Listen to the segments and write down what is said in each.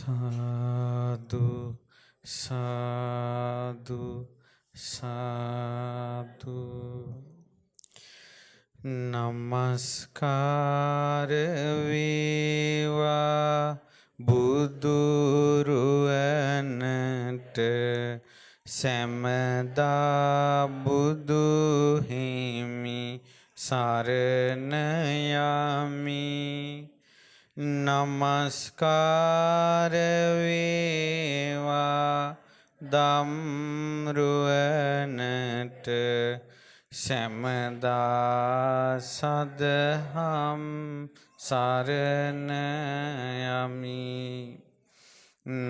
साधु साधु साधु नमस्कार वेवा බුදුරුවනට සැමදා බුදු හිමි සරණ යමි නමස්කාර වේවා ධම්රුවනට සැමදා සදහම් සරණ යමි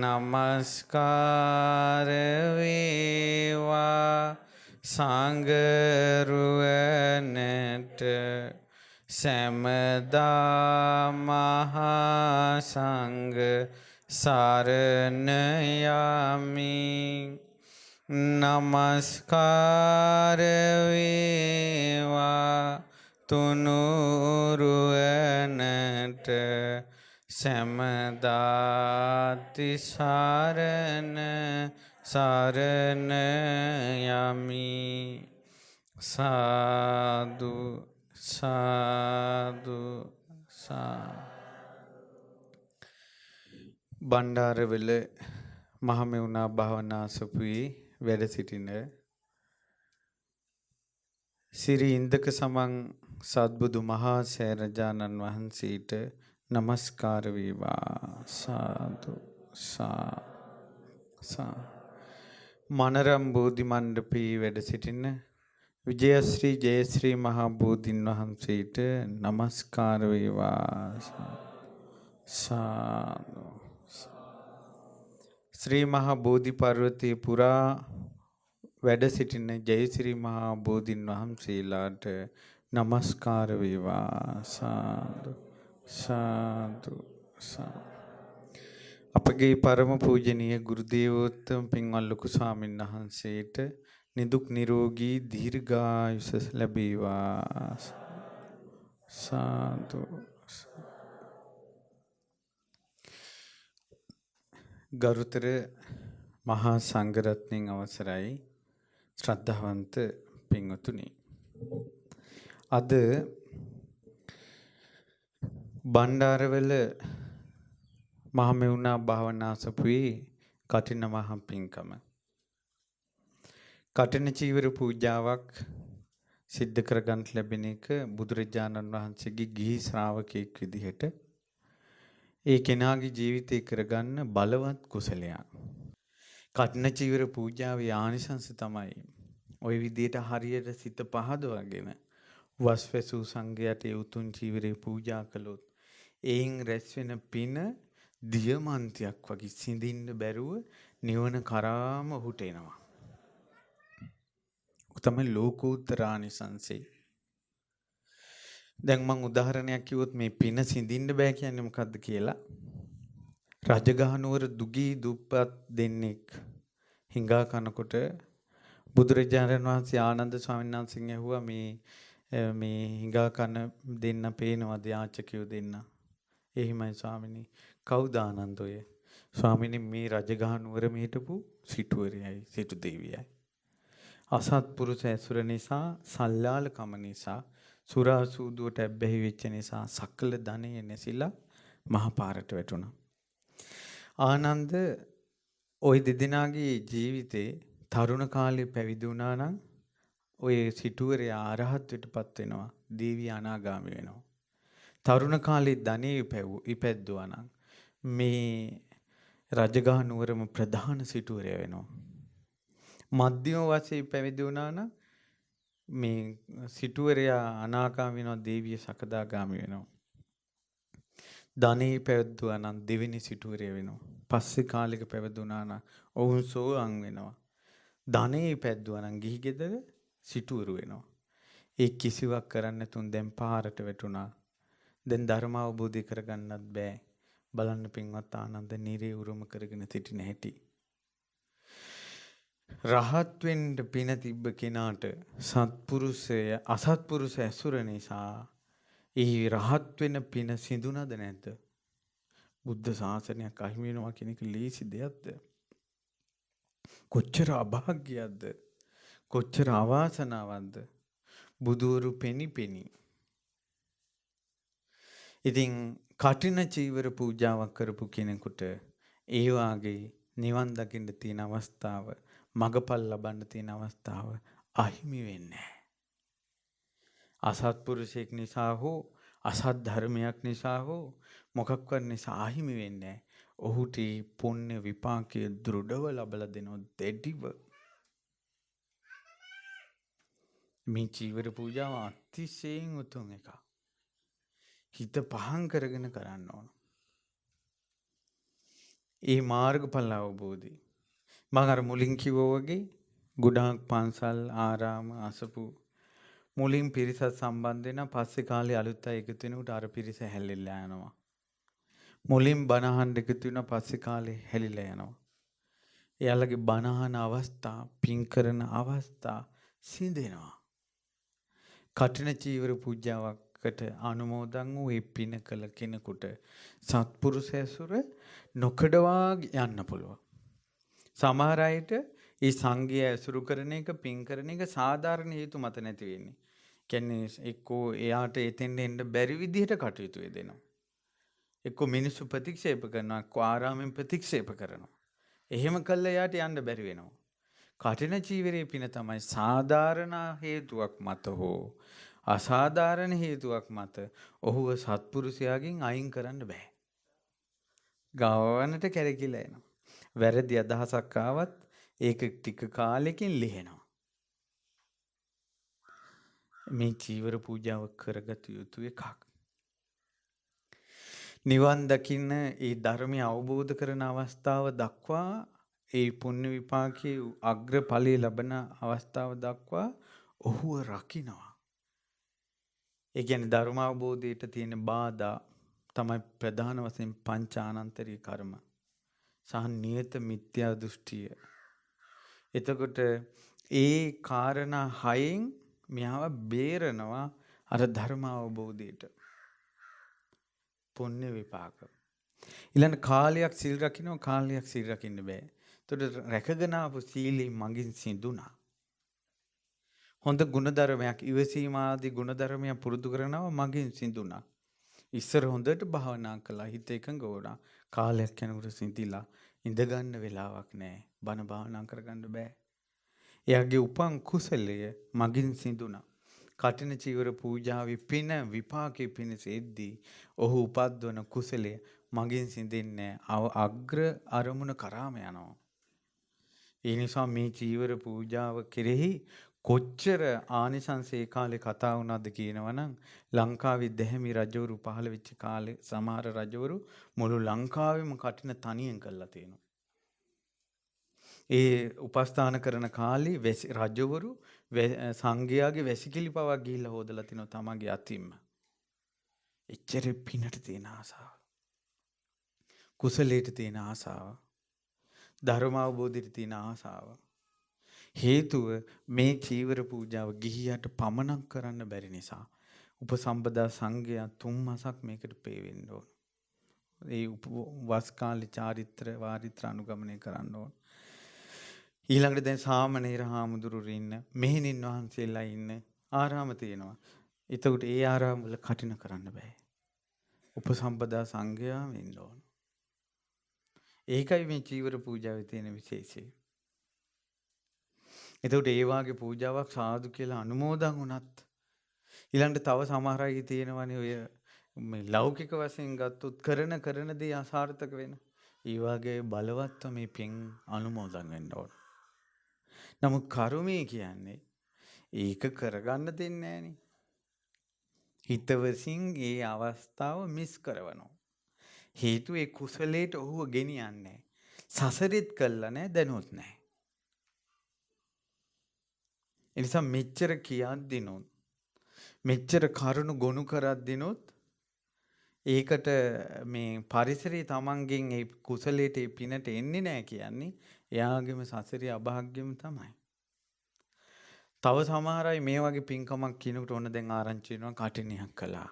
නමස්කාර වේවා සංඝරුවනට සැමදා මහා සංඝ සරණ යමි නමස්කාර වේවා තුනුරුවනට සැමදාති සරණ සරණ යමි සාදු සාදු බණ්ඩාරවල මහමෙවුනා භාවනාසපුවේ වැඩ සිටින සිරි ඉන්දක සමන් සද්බුදු මහා සෑරජානන් වහන්සේට නමස්කාර වේවා සාදු සා මනරම් බෝධි මණ්ඩපේ වැඩ සිටින විජයශ්‍රී ජයශ්‍රී මහා බෝධින් වහන්සේට නමස්කාර වේවා සාදු ශ්‍රී මහා බෝධි පර්වතයේ පුරා වැඩ සිටින ජයශ්‍රී මහා බෝධින් වහන්සේලාට නමස්කාර වේවා සාදු සාදු අපගේ පරම පූජනීය ගුරු දේවෝත්තම පින්වත් ලොකු ස්වාමීන් වහන්සේට නිදුක් නිරෝගී දීර්ඝායුෂ ලැබේවා සාදු ගරුතර මහා සංඝරත්නයන් අවසරයි ශ්‍රද්ධාවන්ත පින්වතුනි අද බණ්ඩාරවල මහමෙවුනා භාවනාසපුවේ කඨින මහා පින්කම කඨින චීවර පූජාවක් සිද්ධ කරගන්න ලැබෙන එක බුදුරජාණන් වහන්සේගේ ගිහි ශ්‍රාවකෙක් විදිහට ඒ කෙනාගේ ජීවිතේ කරගන්න බලවත් කුසලයක්. කඨින චීවර පූජාවේ ආනිසංස තමයි ওই විදිහට හරියට සිත පහදවගෙන වස්වැසූ සංඝයාට උතුම් චීවරේ පූජා කළොත් එයින් රැස් වෙන පින දියමන්තියක් වගේ සිඳින්න බැරුව නිවන කරාම උහුට එනවා. තමයි ලෝකෝත්තර ආනිසංසෙ. දැන් මම උදාහරණයක් කිව්වොත් මේ පින සිඳින්න බෑ කියන්නේ මොකද්ද කියලා. රජගහනුවර දුගී දුප්පත් දෙන්නෙක් හිඟා කනකොට බුදුරජාණන් වහන්සේ ආනන්ද ස්වාමීන් වහන්සේගෙන් ඇහුවා මේ හිඟා කන දෙන්න පේනවද යාචකයෝ දෙන්න. එහිමයි ස්වාමිනී. කවුද ආනන්ද ඔය? ස්වාමිනී මේ රජගහනුවරම හිටපු සිටුවරයයි සිටු දේවියයි. අසත්පුරුෂ ඇසුර නිසා සල්ලාලකම නිසා සුරා සූදුවට ඇබ්බැහි වෙච්ච නිසා සකල ධනෙ නැසිලා මහ පාරට වැටුණා. ආනන්ද ওই දෙදෙනාගේ ජීවිතේ තරුණ කාලේ පැවිදි වුණා නම් ඔය සිටුවරයා අරහත්ත්වයටපත් වෙනවා. දේවිය අනාගාමී වෙනවා. තරුණ කාලේ ධනෙ ඉපැද්දුවා නම් මේ රජගහ නුවරම ප්‍රධාන සිටුවරයා වෙනවා. මධ්‍යම වශයෙන් පැවිදි වුණා නම් මේ සිටුවරයා අනාගාමී වෙනවා. දේවිය සකදාගාමී වෙනවා. ධනෙ පැවිද්දුවා නම් දෙවෙනි සිටුවරයා වෙනවා. පස්සේ කාලෙක පැවිදුණා නම් ඔවුන් සෝවාන් වෙනවා. ධනෙ පැවිද්දුවා නම් ගිහි ගෙදර සිටුවරු වෙනවා. ඒ කිසිවක් කරන්න තුන් දැන් පාරට වැටුණා. දැන් ධර්ම අවබෝධය කරගන්නත් බෑ. බලන්න පින්වත් ආනන්ද නිරේ උරුම කරගෙන සිටින හැටි. රහත් වෙන්න පින තිබ්බ කෙනාට සත්පුරුෂය අසත්පුරුෂ ඇසුර නිසා ඒ රහත් වෙන පින සිඳුනද නැද්ද? බුද්ධ ශාසනයක් අහිමි වෙනවා කියන එක ලේසි දෙයක්ද? කොච්චර අභාග්‍යයක්ද? කොච්චර අවාසනාවක්ද? බුදුවරු පෙනි. ඉතින් කටින චීවර පූජාවක් කරපු කෙනෙකුට ඒ වාගේ නිවන් දකින්න තියෙන අවස්ථාව, මගපල් ලබන්න තියෙන අවස්ථාව අහිමි වෙන්නේ නැහැ. අසත්පුරුෂයෙක් නිසා හෝ අසත් ධර්මයක් නිසා හෝ මොකක්වත් නිසා අහිමි වෙන්නේ නැහැ. ඔහුට පුණ්‍ය විපාකයේ දෘಢව ලබලා දෙනවා දෙඩිව. මේ චීවර පූජාව අතිශයින් උතුම් එකක්. හිත පහන් කරගෙන කරන්න ඕන. ඒ මාර්ගඵල අවබෝධي. මම අර මුලින් කිව්වා වගේ ගොඩාක් පන්සල් ආරාම අසපු මුලින් පිරිසත් සම්බන්ධ වෙන පස්සේ කාලේ අලුත් අය එකතු වෙනකොට අර පිරිස හැල්ලෙලා යනවා. මුලින් බණහන් එකතු වෙන පස්සේ කාලේ හැලිලා යනවා. එයාලගේ බණහන අවස්ථා, පින් කරන අවස්ථා සිඳෙනවා. කටින චීවර පූජාවකට අනුමෝදන් වූ ඒ පින කළ කෙනෙකුට සත්පුරුෂ ඇසුර නොකඩවා යන්න පුළුවන්. සමහර අයට ඒ සංඝය ඇසුරු කරන එක, පින් කරන එක සාධාරණ හේතු මත නැති වෙන්නේ. කියන්නේ එක්කෝ එයාට එතෙන් එන්න බැරි විදිහට කටයුතු වෙදෙනවා. එක්කෝ මිනිස්සු ප්‍රතික්ෂේප කරනවා, එක්කෝ ආරාමෙන් ප්‍රතික්ෂේප කරනවා. එහෙම කළා එයාට යන්න බැරි වෙනවා. කටින චීවරයේ පින තමයි සාධාරණ හේතුවක් මත හෝ අසාධාරණ හේතුවක් මත ඔහුව සත්පුරුෂයාගෙන් අයින් කරන්න බෑ. ගවවන්නට කැරකිලා එනවා. වැරදි අදහසක් ආවත් ඒක ටික කාලෙකින් ලිහෙනවා. මේ චීවර පූජාව කරගත යුතු එකක්. නිවන් දකින්න ඒ ධර්මය අවබෝධ කරන අවස්ථාව දක්වා ඒ පුණ්‍ය විපාකයේ අග්‍ර ඵලයේ ලබන අවස්ථාව දක්වා ඔහුව රකින්නවා. ඒ කියන්නේ ධර්ම අවබෝධයට තියෙන බාධා තමයි ප්‍රධාන වශයෙන් පංචානන්තරිය කර්ම සහ නියත මිත්‍යා දෘෂ්ටිය. එතකොට ඒ කාරණා හයෙන් මෙයාව බේරනවා අර ධර්ම අවබෝධයට. පුණ්‍ය විපාක. ඊළඟ කාලයක් සිල් රකින්න, කාලයක් සිල් රකින්න බෑ. එතකොට රැකගෙන ආපු සීලෙ මගින් සිඳුණා. හොඳ ගුණධර්මයක්, ඉවසීම ආදී ගුණධර්මයක් පුරුදු කරනවා මගින් සිඳුණා. ඉස්සර හොඳට භාවනා කළා, හිත එකඟ වුණා. කාලයක් යනකොට සිඳිලා ඉඳ ගන්න වෙලාවක් නැහැ. බණ භාවනා කරගන්න බෑ. එයාගේ උපන් කුසලය මගින් සිඳුණා. කටින චීවර පූජාවේ පින විපාකේ පිණිස එද්දී ඔහු උපද්දවන කුසලය මගින් සිඳින්නේ අග්‍ර අරමුණ කරාම යනවා. ඒ නිසා මේ චීවර පූජාව කෙරෙහි කොච්චර ආනිසංස ඒ කාලේ කතා වුණාද කියනවනම් ලංකාවේ දැහැමි රජවරු පහළ වෙච්ච කාලේ සමහර රජවරු මුළු ලංකාවෙම කටින තනියෙන් කළා තියෙනවා. ඒ උපස්ථාන කරන කාලේ රජවරු සංඝයාගේ වැසිකිලි පවක් ගිහිල්ලා හොදලා තිනවා තමන්ගේ අතින්ම. එච්චර පිනට තියෙන ආසාව. කුසලයට තියෙන ආසාව. ධර්ම අවබෝධයට තියෙන ආසාව. හේතුව මේ චීවර පූජාව ගිහියට පමණක් කරන්න බැරි නිසා උපසම්පදා සංඝයා 3 මාසක් මේකට පේ වෙන්න ඕන. ඒ වස් කාලේ චාරිත්‍ර වාරිත්‍ර අනුගමනය කරන්න ඕන. ඊළඟට දැන් සාමණේර හාමුදුරුවෝ ඉන්න, මෙහෙණින් වහන්සේලා ඉන්න ආරාම තියෙනවා. එතකොට ඒ ආරාම වල කටින කරන්න බෑ. උපසම්පදා සංඝයා වෙන්න ඕන. ඒකයි මේ චීවර පූජාවේ තියෙන විශේෂය. එතකොට ඒ වාගේ පූජාවක් සාදු කියලා අනුමෝදන් වුණත් ඊළඟට තව සමහර අය තියෙනවනේ ඔය මේ ලෞකික වශයෙන් ගත්තොත් කරන දේ අසාර්ථක වෙන. ඒ වාගේ බලවත්ව මේ පින් අනුමෝදන් වෙන්න ඕන. නමුත් කර්මය කියන්නේ ඒක කරගන්න දෙන්නේ නෑනේ. හිතවසින් ඒ අවස්ථාව මිස් කරවනවා. හේතුව ඒ කුසලයට ඔහුව ගෙනියන්නේ. සසරෙත් කළා නෑ, දැනුත් නෑ. එනිසා මෙච්චර කියද්දිනොත්, මෙච්චර කරුණු ගොනු කරද්දිනොත් ඒකට මේ පරිසරයේ තමන්ගෙන් ඒ කුසලයට ඒ පිනට එන්නේ නැහැ කියන්නේ එයාගේම සසරේ අභාග්‍යම තමයි. තව සමහර අය මේ වගේ පින්කමක් කියනකොට ඕන දැන් ආරංචි වෙනවා කටිනියක් කළා.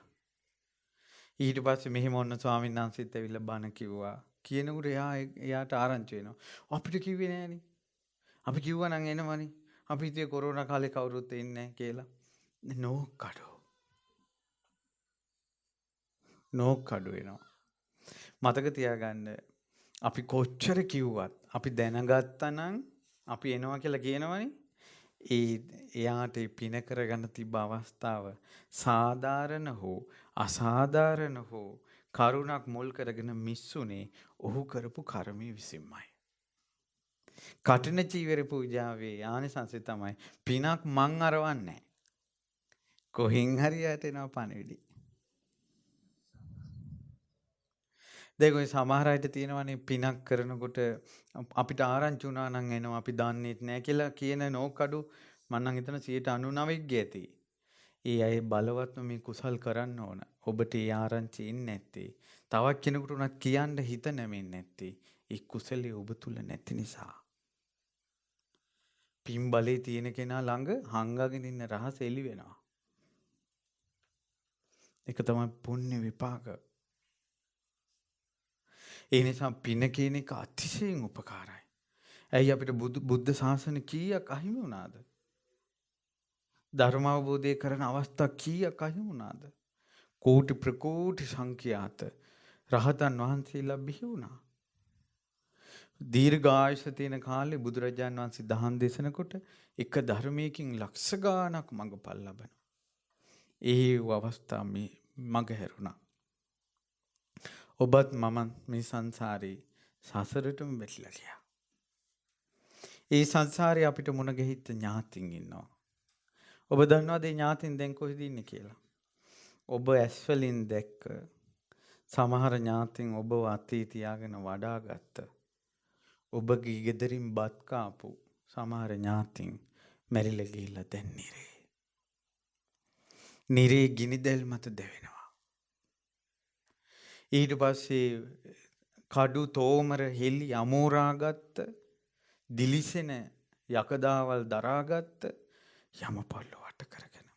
ඊට පස්සේ මෙහෙම ඔන්න ස්වාමීන් වහන්සේත් ඇවිල්ලා බණ කිව්වා. කියනකොට එයාට ආරංචි වෙනවා. අපිට කිව්වේ නෑනේ. අපි කිව්වා නම් එනවනේ. අපි හිතුවේ කොරෝනා කාලේ කවුරුත් එන්නේ නැහැ කියලා. නෝකඩු වෙනවා. මතක තියාගන්න අපි කොච්චර කිව්වත් අපි දැනගත්තා නම් අපි එනවා කියලා කියනවනේ. එයාට පින කරගන්න තිබ්බ අවස්ථාව සාධාරණ හෝ අසාධාරණ හෝ කරුණක් මුල් කරගෙන මිස්සුනේ ඔහු කරපු කර්මයේ විසින්මයි. කටින චීවර පූජාවේ ආනිසංසය තමයි පිනක් මං අරවන්නේ. කොහෙන් හරි යටෙනවා පණිවිඩි. දැන් ඔය සමහර අයට තියෙනවනේ පිනක් කරනකොට අපිට ආරංචි වුණා නම් එනවා අපි දන්නේත් නැහැ කියලා කියන නෝකඩු මම නම් හිතන 99% ඇති. ඒ අය බලවත්ව මේ කුසල් කරන්න ඕන. ඔබට ඒ ආරංචි ඉන්නේ නැත්තේ. තවත් කෙනෙකුට උනත් කියන්න හිත නැමෙන්නේ නැත්තේ. ඒ කුසලයේ ඔබ තුල නැති නිසා. පින් බලේ තියෙන කෙනා ළඟ හංගගෙන ඉන්න රහස එළි වෙනවා. ඒක තමයි පුණ්‍ය විපාක. ඒ නිසා පින කියන එක අතිශයින් උපකාරයි. ඇයි අපිට බුද්ධ ශාසන කීයක් අහිමි වුණාද? ධර්ම අවබෝධය කරන අවස්ථා කීයක් අහිමි වුණාද? කෝටි ප්‍රකෝටි සංඛ්‍යාත රහතන් වහන්සේලා බිහි වුණා. දීර්ඝායුෂ තියෙන කාලේ බුදුරජාන් වහන්සේ දහම් දේශනකොට එක ධර්මයකින් ලක්ෂ ගාණක් මඟපල් ලබනවා. ඒ අවස්ථා මේ මඟ හැරුණා. ඔබත් මම මේ සංසාරේ සසරටම වැටිලා ගියා. ඒ සංසාරේ අපිට මුණ ගැහිච්ච ඥාතින් ඉන්නවා. ඔබ දන්නවද මේ ඥාතින් දැන් කොහෙද ඉන්නේ කියලා? ඔබ ඇස් වලින් දැක්ක සමහර ඥාතින් ඔබව අතේ තියාගෙන වඩාගත්ත. ඔබගේ ගෙදරින් බත් කාපු සමහර ඥාතින් මැරිලා ගිහිල්ලා දැන් නිරේ. නිරේ ගිනිදැල් මත දැවෙනවා. ඊට පස්සේ කඩු තෝමර හෙලි අමෝරාගත්ත දිලිසෙන යකදාවල් දරාගත්ත යමපල්ල වට කරගෙන.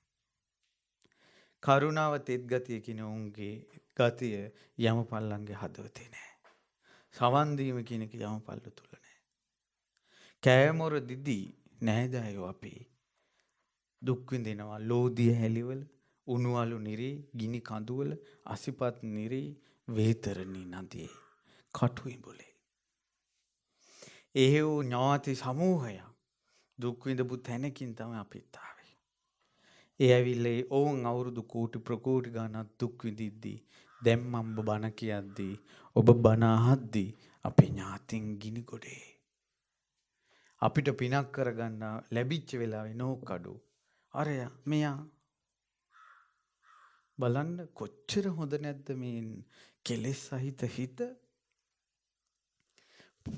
කරුණාව තෙත් ගතිය කියන උන්ගේ ගතිය යමපල්ලන්ගේ හදවතේ නෑ. සවන් දීම කියන එක යමපල්ල තුල නෑ. කෑමොර දිදී නෑදෑයෝ අපි දුක් විඳිනවා ලෝදිය හැලිවල උණුවලු නිරේ ගිනි කඳුවල අසිපත් නිරේ වේතරණී නදියේ කටු ඉඹුලේ. එහෙව් ඥාති සමූහයක් දුක් විඳපු තැනකින් තමයි අපිත් ආවේ. ඒ ඇවිල්ලා ඕන් අවුරුදු කෝටි ප්‍රකෝටි ගණන් දුක් විඳිද්දී දැන් මම බණ කියද්දී ඔබ බණ අහද්දී අපේ ඥාතින් ගිනි ගොඩේ. අපිට පිනක් කරගන්න ලැබිච්ච වෙලාවේ නෝකඩු අරයා මෙයා බලන්න කොච්චර හොඳ නැද්ද මේ කෙලෙස් සහිත හිත.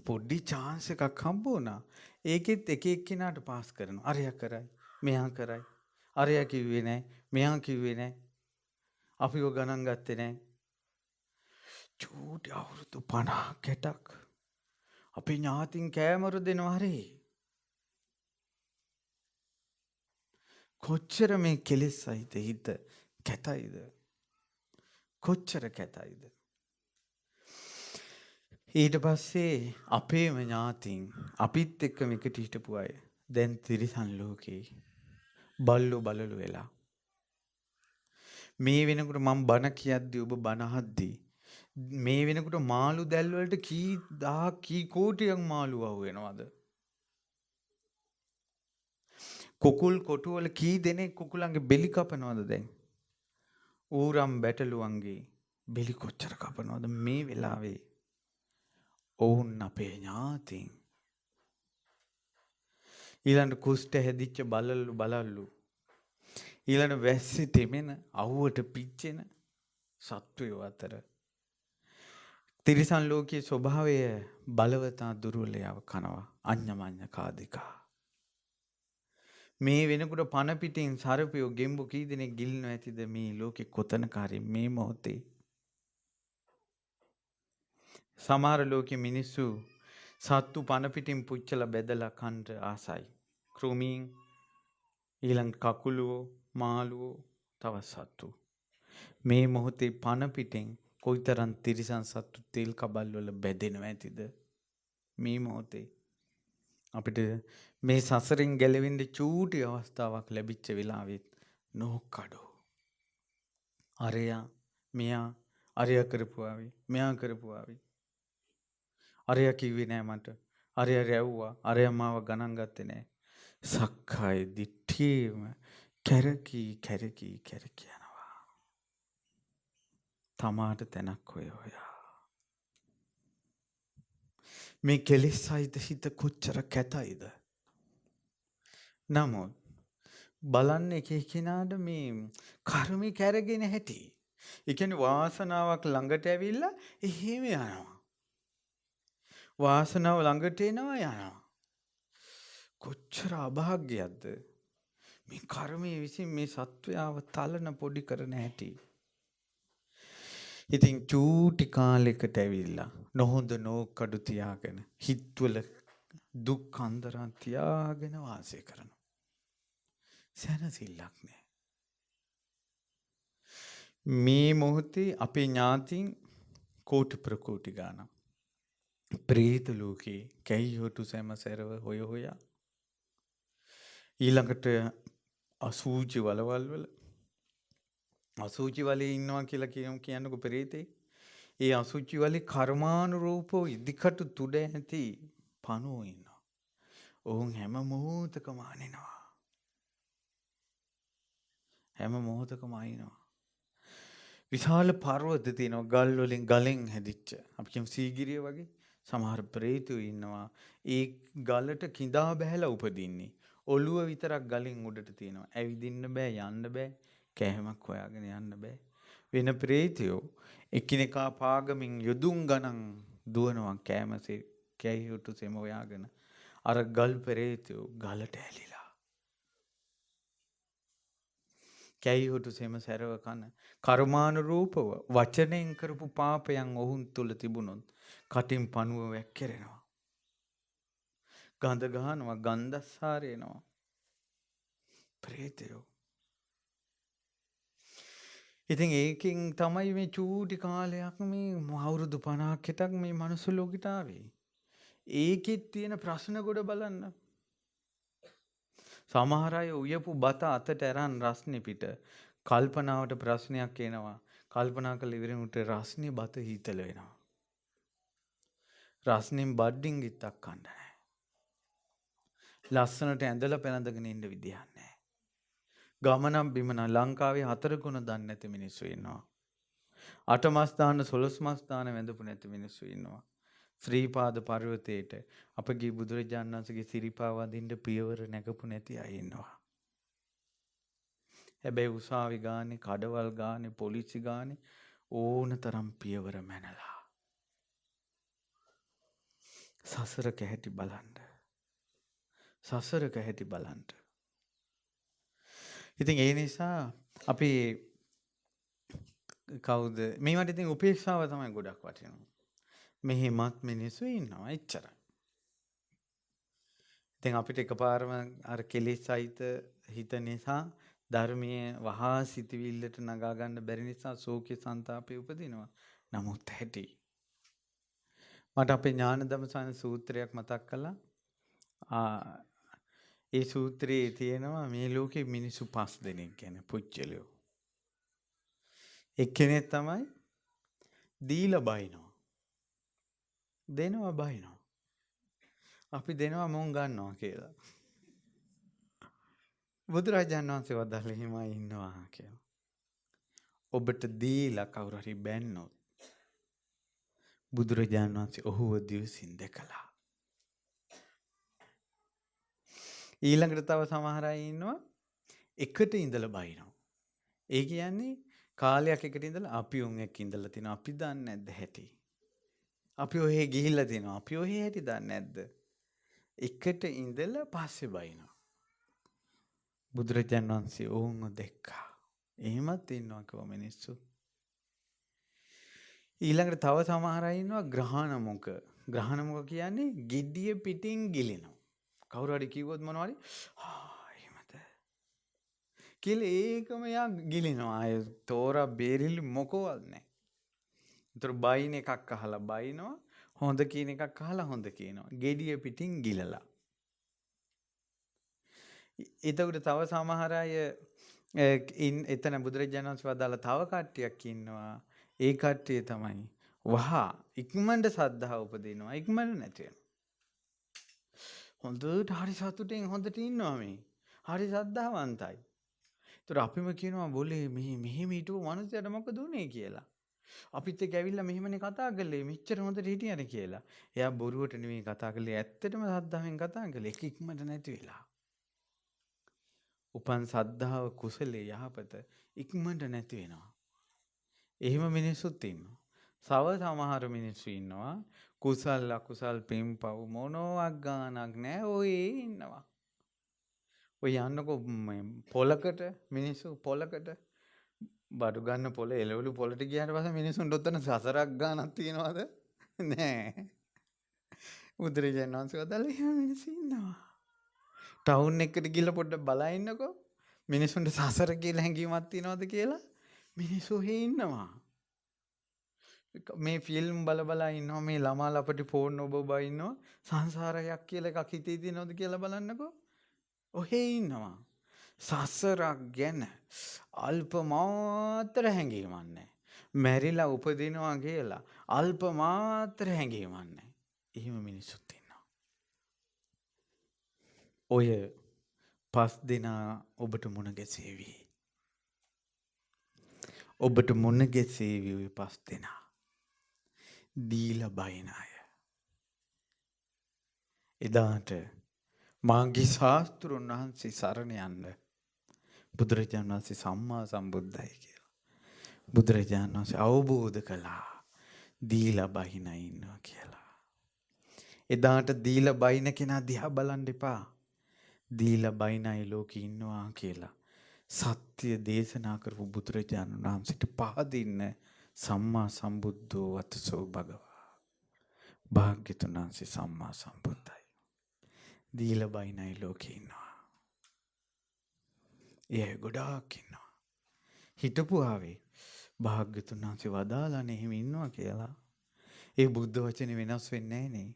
පොඩි chance එකක් හම්බ වුණා. ඒකෙත් එක එක්කිනාට පාස් කරනවා. අරයා කරයි මෙයා කරයි. අරයා කිව්වේ නැහැ මෙයා කිව්වේ නැහැ. අපිව ගණන් ගත්තේ නැහැ. චූටි අවුරුදු 50ක් අපේ ඥාතින් කෑමරු දෙනවා හරි. කොච්චර මේ කෙලෙස් සහිත හිත කැතයිද? කොච්චර කැතයිද? ඊට පස්සේ අපේම ඥාතින් අපිත් එක්කම එකට හිටපු අය දැන් තිරිසන් ලෝකේ බල්ලෝ බලලු වෙලා. මේ වෙනකොට මම බණ කියද්දී ඔබ බණ අහද්දී මේ වෙනකොට මාළු දැල් වලට කී දහක් කී කෝටියක් මාළු වහු වෙනවද? කුකුල් කොටු වල කී දෙනෙක් කුකුලන්ගේ බෙලි කපනවද දැන්? ඌරම් බැටළුවන්ගේ බෙලි කොච්චර කපනවද මේ වෙලාවේ? ඔවුන් අපේ ඥාතින්. ඊළඟ කුෂ්ඨ හැදිච්ච බලල්ලු ඊළඟ වැස්සි තෙමෙන අවුවට පිච්චෙන සත්වයෝ අතර තිරිසන් ලෝකයේ ස්වභාවය බලවතා දුර්වලයව කනවා අඤ්ඤමඤ්ඤ කාදිකා. මේ වෙනකොට පන පිටින් සර්පයෝ ගෙම්බු කී දෙනෙක් ගිලිනව ඇතිද මේ ලෝකේ කොතනකාරී මේ මොහොතේ? සමහර ලෝකෙ මිනිස්සු සත්තු පන පිටින් පුච්චලා බෙදලා කන්න ආසයි. කෘමීන් ඊළඟ කකුලුවෝ මාළුවෝ තව සත්තු. මේ මොහොතේ පණ පිටින් කොයිතරම් තිරිසන් සත්තු තෙල් කබල් වල බැදෙනව ඇතිද? මේ මොහොතේ අපිට මේ සසරින් ගැලවෙන්න චූටි අවස්ථාවක් ලැබිච්ච වෙලාවෙත් නොකඩෝ. අරයා මෙයා අරයා කරපුවාවි මෙයා කරපුවාවි. අරයා කිව්වේ නෑ මට. අරයා රැව්වා. අරයා මාව ගණන් ගත්තේ නෑ. සක්කාය දිට්ඨියම කැරකි යනවා. තමාට තැනක් හොයා. මේ කෙලෙස් සහිත හිත කොච්චර කැතයිද? නමුත් බලන්න එක එක්කෙනාට මේ කර්මේ කැරගෙන හැටි. ඒ කියන්නේ වාසනාවක් ළඟට ඇවිල්ලා එහෙම යනවා. වාසනාව ළඟට එනවා යනවා. කොච්චර අභාග්‍යයක්ද මේ කර්මයේ විසින් මේ සත්වයාව තලන පොඩි කරන හැටි. ඉතින් චූටි කාලයකට ඇවිල්ලා නොහොඳ නෝකඩු තියාගෙන හිත්වල දුක් අන්දරන් තියාගෙන වාසය කරනවා. සැනසෙල්ලක් නෑ. මේ මොහොතේ අපේ ඥාතීන් කෝටි ප්‍රකෝටි ගානක් ප්‍රේත ලෝකේ කැයිහොටු සැමසැරව හොයා ඊළඟට අසූචි වලවල් වල අසූචි වලේ ඉන්නවා කියලා කියන්නකො ප්‍රේතේ. ඒ අසූචි වලේ කර්මානුරූපව ඉදිකටු තුඩ ඇති පණුවෝ ඉන්නවා. ඔවුන් හැම මොහොතකම අනිනවා. හැම මොහොතකම අයිනවා. විශාල පර්වත තියෙනවා ගල් වලින් ගලෙන් හැදිච්ච. අපි කියමු සීගිරිය වගේ. සමහර ප්‍රේතයෝ ඉන්නවා. ඒ ගලට කිඳා බහැලා උපදින්නේ. ඔළුව විතරක් ගලින් උඩට තියෙනවා. ඇවිදින්න බෑ යන්න බෑ. කෑමක් හොයාගෙන යන්න බෑ. වෙන ප්‍රේතයෝ එකිනෙකා පාගමින් යොදුන් ගණන් දුවනවා කෑමසේ කැයිහුටු සෙම හොයාගෙන. අර ගල් ප්‍රේතයෝ ගලට ඇලිලා. කැයිහුටු සෙම සැරව කන කර්මානුරූපව වචනෙන් කරපු පාපයන් ඔවුන් තුල තිබුණොත් කටින් පණුව වැක්කිරෙනවා. ගඳ ගහනවා ගන්ධස්සාරේනවා. ප්‍රේතයෝ. ඉතින් ඒකෙන් තමයි මේ චූටි කාලයක් මේ අවුරුදු 50ක් හිටක් මේ මනුස්ස ලෝකෙට ආවේ. ඒකෙත් තියෙන ප්‍රශ්න කොට බලන්න. සමහර අය උයපු බත අතට අරන් රස්නේ පිට කල්පනාවට ප්‍රශ්නයක් එනවා. කල්පනා කරලා ඉවරෙනුට රස්නේ බත හීතල වෙනවා. රස්නෙන් බඩින් ගිත්තක් කන්න නැහැ. ලස්සනට ඇඳලා පැනඳගෙන ඉන්න විදියක් නැහැ. ගමනම් බිමන ලංකාවේ 4 ගුණ දන්නේ නැති මිනිස්සු ඉන්නවා. 8 මාස දාන 12 මාස දාන වැඳපු නැති මිනිස්සු ඉන්නවා. ශ්‍රී පාද පර්වතයේට අපගේ බුදුරජාණන් වහන්සේගේ සිරිපා වදින්න පියවර නැගපු නැති අය ඉන්නවා. හැබැයි උසාවි ගානේ, කඩවල් ගානේ, පොලිසි ගානේ ඕනතරම් පියවර මැනලා. සසරක හැටි බලන්න. සසරක හැටි බලන්න. ඉතින් ඒ නිසා අපි කවුද මේවට ඉතින් උපේක්ෂාව තමයි ගොඩක් වටිනවා. මෙහෙමත් මිනිස්සු ඉන්නවා එච්චරයි. ඉතින් අපිට එකපාරම අර කෙලෙස් සහිත හිත නිසා ධර්මයේ වහා සිතවිල්ලට නගා ගන්න බැරි නිසා ශෝකේ සංතාපේ උපදිනවා. නමුත් ඇති මට අපේ ඥානදම සූත්‍රයක් මතක් කළා. ඒ සූත්‍රයේ තියෙනවා මේ ලෝකේ මිනිස්සු 5 දෙනෙක් ගැන පුච්චලියෝ. එක්කෙනෙක් තමයි දීලා බයිනවා. දෙනවා බයිනවා. අපි දෙනවා මොන් ගන්නවා කියලා. බුදුරජාණන් වහන්සේ වදාළේ හිමයි ඉන්නවා කියලා. ඔබට දීලා කවුරු හරි බැන්නොත් බුදුරජාණන් වහන්සේ ඔහුව දිවසින් දැකලා. ඊළඟට තව සමහර අය ඉන්නවා එකට ඉඳලා බයිනවා. ඒ කියන්නේ කාලයක් එකට ඉඳලා අපි උන් එක්ක ඉඳලා තිනවා. අපි දන්නේ නැද්ද හැටි? අපි ඔහෙ ගිහිල්ලා තිනවා. අපි ඔහෙ හැටි දන්නේ නැද්ද? එකට ඉඳලා පස්සේ බයිනවා. බුදුරජාණන් වහන්සේ ඕන්ව දැක්කා. එහෙමත් ඉන්නවා කව මිනිස්සු. ඊළඟට තව සමහර අය ඉන්නවා ග්‍රහණමුක. ග්‍රහණමුක කියන්නේ gediya පිටින් ගිලිනවා. කවුරු හරි කිව්වොත් මොනවද? එහෙමද? කියලා ඒකම යා ගිලිනවා. ආය තෝරා බේරිලි මොකවත් නැහැ. ඒතර බයින් එකක් අහලා බයිනවා. හොඳ කියන එකක් අහලා හොඳ කියනවා. gediya පිටින් ගිලලා. එතකොට තව සමහර අය එතන බුදුරජාණන් වහන්සේ වදාලා තව කට්ටියක් ඉන්නවා. ඒ කට්ටිය තමයි වහා ඉක්මනට සද්ධාව උපදිනවා. ඉක්මනට නැති වෙනවා. හොඳට හරි සතුටින් හොඳට ඉන්නවා මේ. හරි සද්ධාවන්තයි. ඒතර අපිම කියනවා બોලේ මෙහෙම හිටපු මනුස්සයට මොකද උනේ කියලා. අපිත් එක්ක ඇවිල්ලා මෙහෙමනේ කතා කළේ මෙච්චර හොඳට හිටියනේ කියලා. එයා බොරුවට නෙමෙයි කතා කළේ ඇත්තටම සද්ධාවෙන් කතා කළේ. ඒක ඉක්මනට නැති වෙලා. උපන් සද්ධාව කුසලයේ යහපත ඉක්මනට නැති වෙනවා. එහෙම මිනිස්සුත් ඉන්නවා. සමහර මිනිස්සු ඉන්නවා කුසල් අකුසල් පින්පව් මොනවක් ගානක් නැහැ ඔය ඉන්නවා. ඔය යන්නකො පොලකට මිනිස්සු පොලකට බඩු ගන්න පොල එළවලු පොලට ගියාට පස්සේ මිනිස්සුන්ට ඔතන සසරක් ගානක් තියනවද? නෑ. බුදුරජාණන් වහන්සේ වදාළේ එහෙම මිනිස්සු ඉන්නවා. ටවුන් එකට ගිහලා පොඩ්ඩක් බලා ඉන්නකෝ මිනිස්සුන්ට සසර කියලා හැඟීමක් තියනවද කියලා මිනිස්සු ඉන්නවා. මේ ෆිල්ම් බල ඉන්නවා මේ ළමා ලපටි ෆෝන් ඔබ ඉන්නවා සංසාරයක් කියලා එකක් හිතේ තියෙනවද කියලා බලන්නකෝ. ඔහේ ඉන්නවා. සසරක් ගැන අල්ප මාත්‍ර හැඟීමක් නැහැ. මැරිලා උපදිනවා කියලා අල්ප මාත්‍ර හැඟීමක් නැහැ. එහෙම මිනිස්සුත් ඉන්නවා. ඔය 5 දෙනා ඔබට මුණ ගැසේවි. ඔබට මුණ ගැසේවි ඔය 5 දෙනා. දීලා බයින අය. එදාට මාගේ ශාස්ත්‍රුන් වහන්සේ සරණ යන්න බුදුරජාණන් වහන්සේ සම්මා සම්බුද්දයි කියලා. බුදුරජාණන් වහන්සේ අවබෝධ කළා දීලා බයින ඉන්නවා කියලා. එදාට දීලා බයින කෙනා දිහා බලන්න එපා. දීලා බයිනයි ලෝකේ ඉන්නවා කියලා සත්‍ය දේශනා කරපු බුදුරජාණන් වහන්සේට පහදින්න සම්මා සම්බුද්ධෝ වතසෝ භගවා. භාග්‍යතුන් වහන්සේ සම්මා සම්බුද්දයි. දීලා බයිනයි ලෝකේ ඉන්නවා. ඒ ගොඩාක් ඉන්නවා. හිටපු ආවේ භාග්‍යතුන් වහන්සේ වදාලානේ එහෙම ඉන්නවා කියලා. ඒ බුද්ධ වචනේ වෙනස් වෙන්නේ නැහනේ.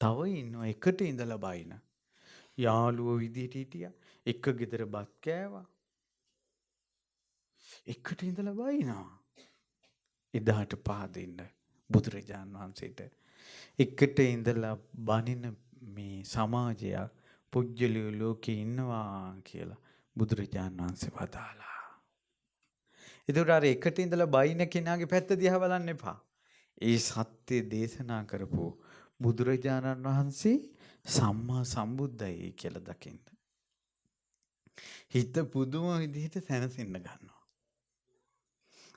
තව ඉන්නවා එකට ඉඳලා බයින. යාළුවෝ විදිහට හිටියා. එක ගෙදර බත් කෑවා. එකට ඉඳලා බයිනවා. එදාට පහදින්න බුදුරජාන් වහන්සේට එකට ඉඳලා බනින මේ සමාජයක් පුජ්‍යලිය ලෝකේ ඉන්නවා කියලා බුදුරජාන් වහන්සේ වදාලා. ඒතර අර එකට ඉඳලා බයින කෙනාගේ පැත්ත දිහා බලන්න එපා. ඒ සත්‍ය දේශනා කරපු බුදුරජාණන් වහන්සේ සම්මා සම්බුද්දයි කියලා දකින්න. හිත පුදුම විදිහට සැනසෙන්න ගන්නවා.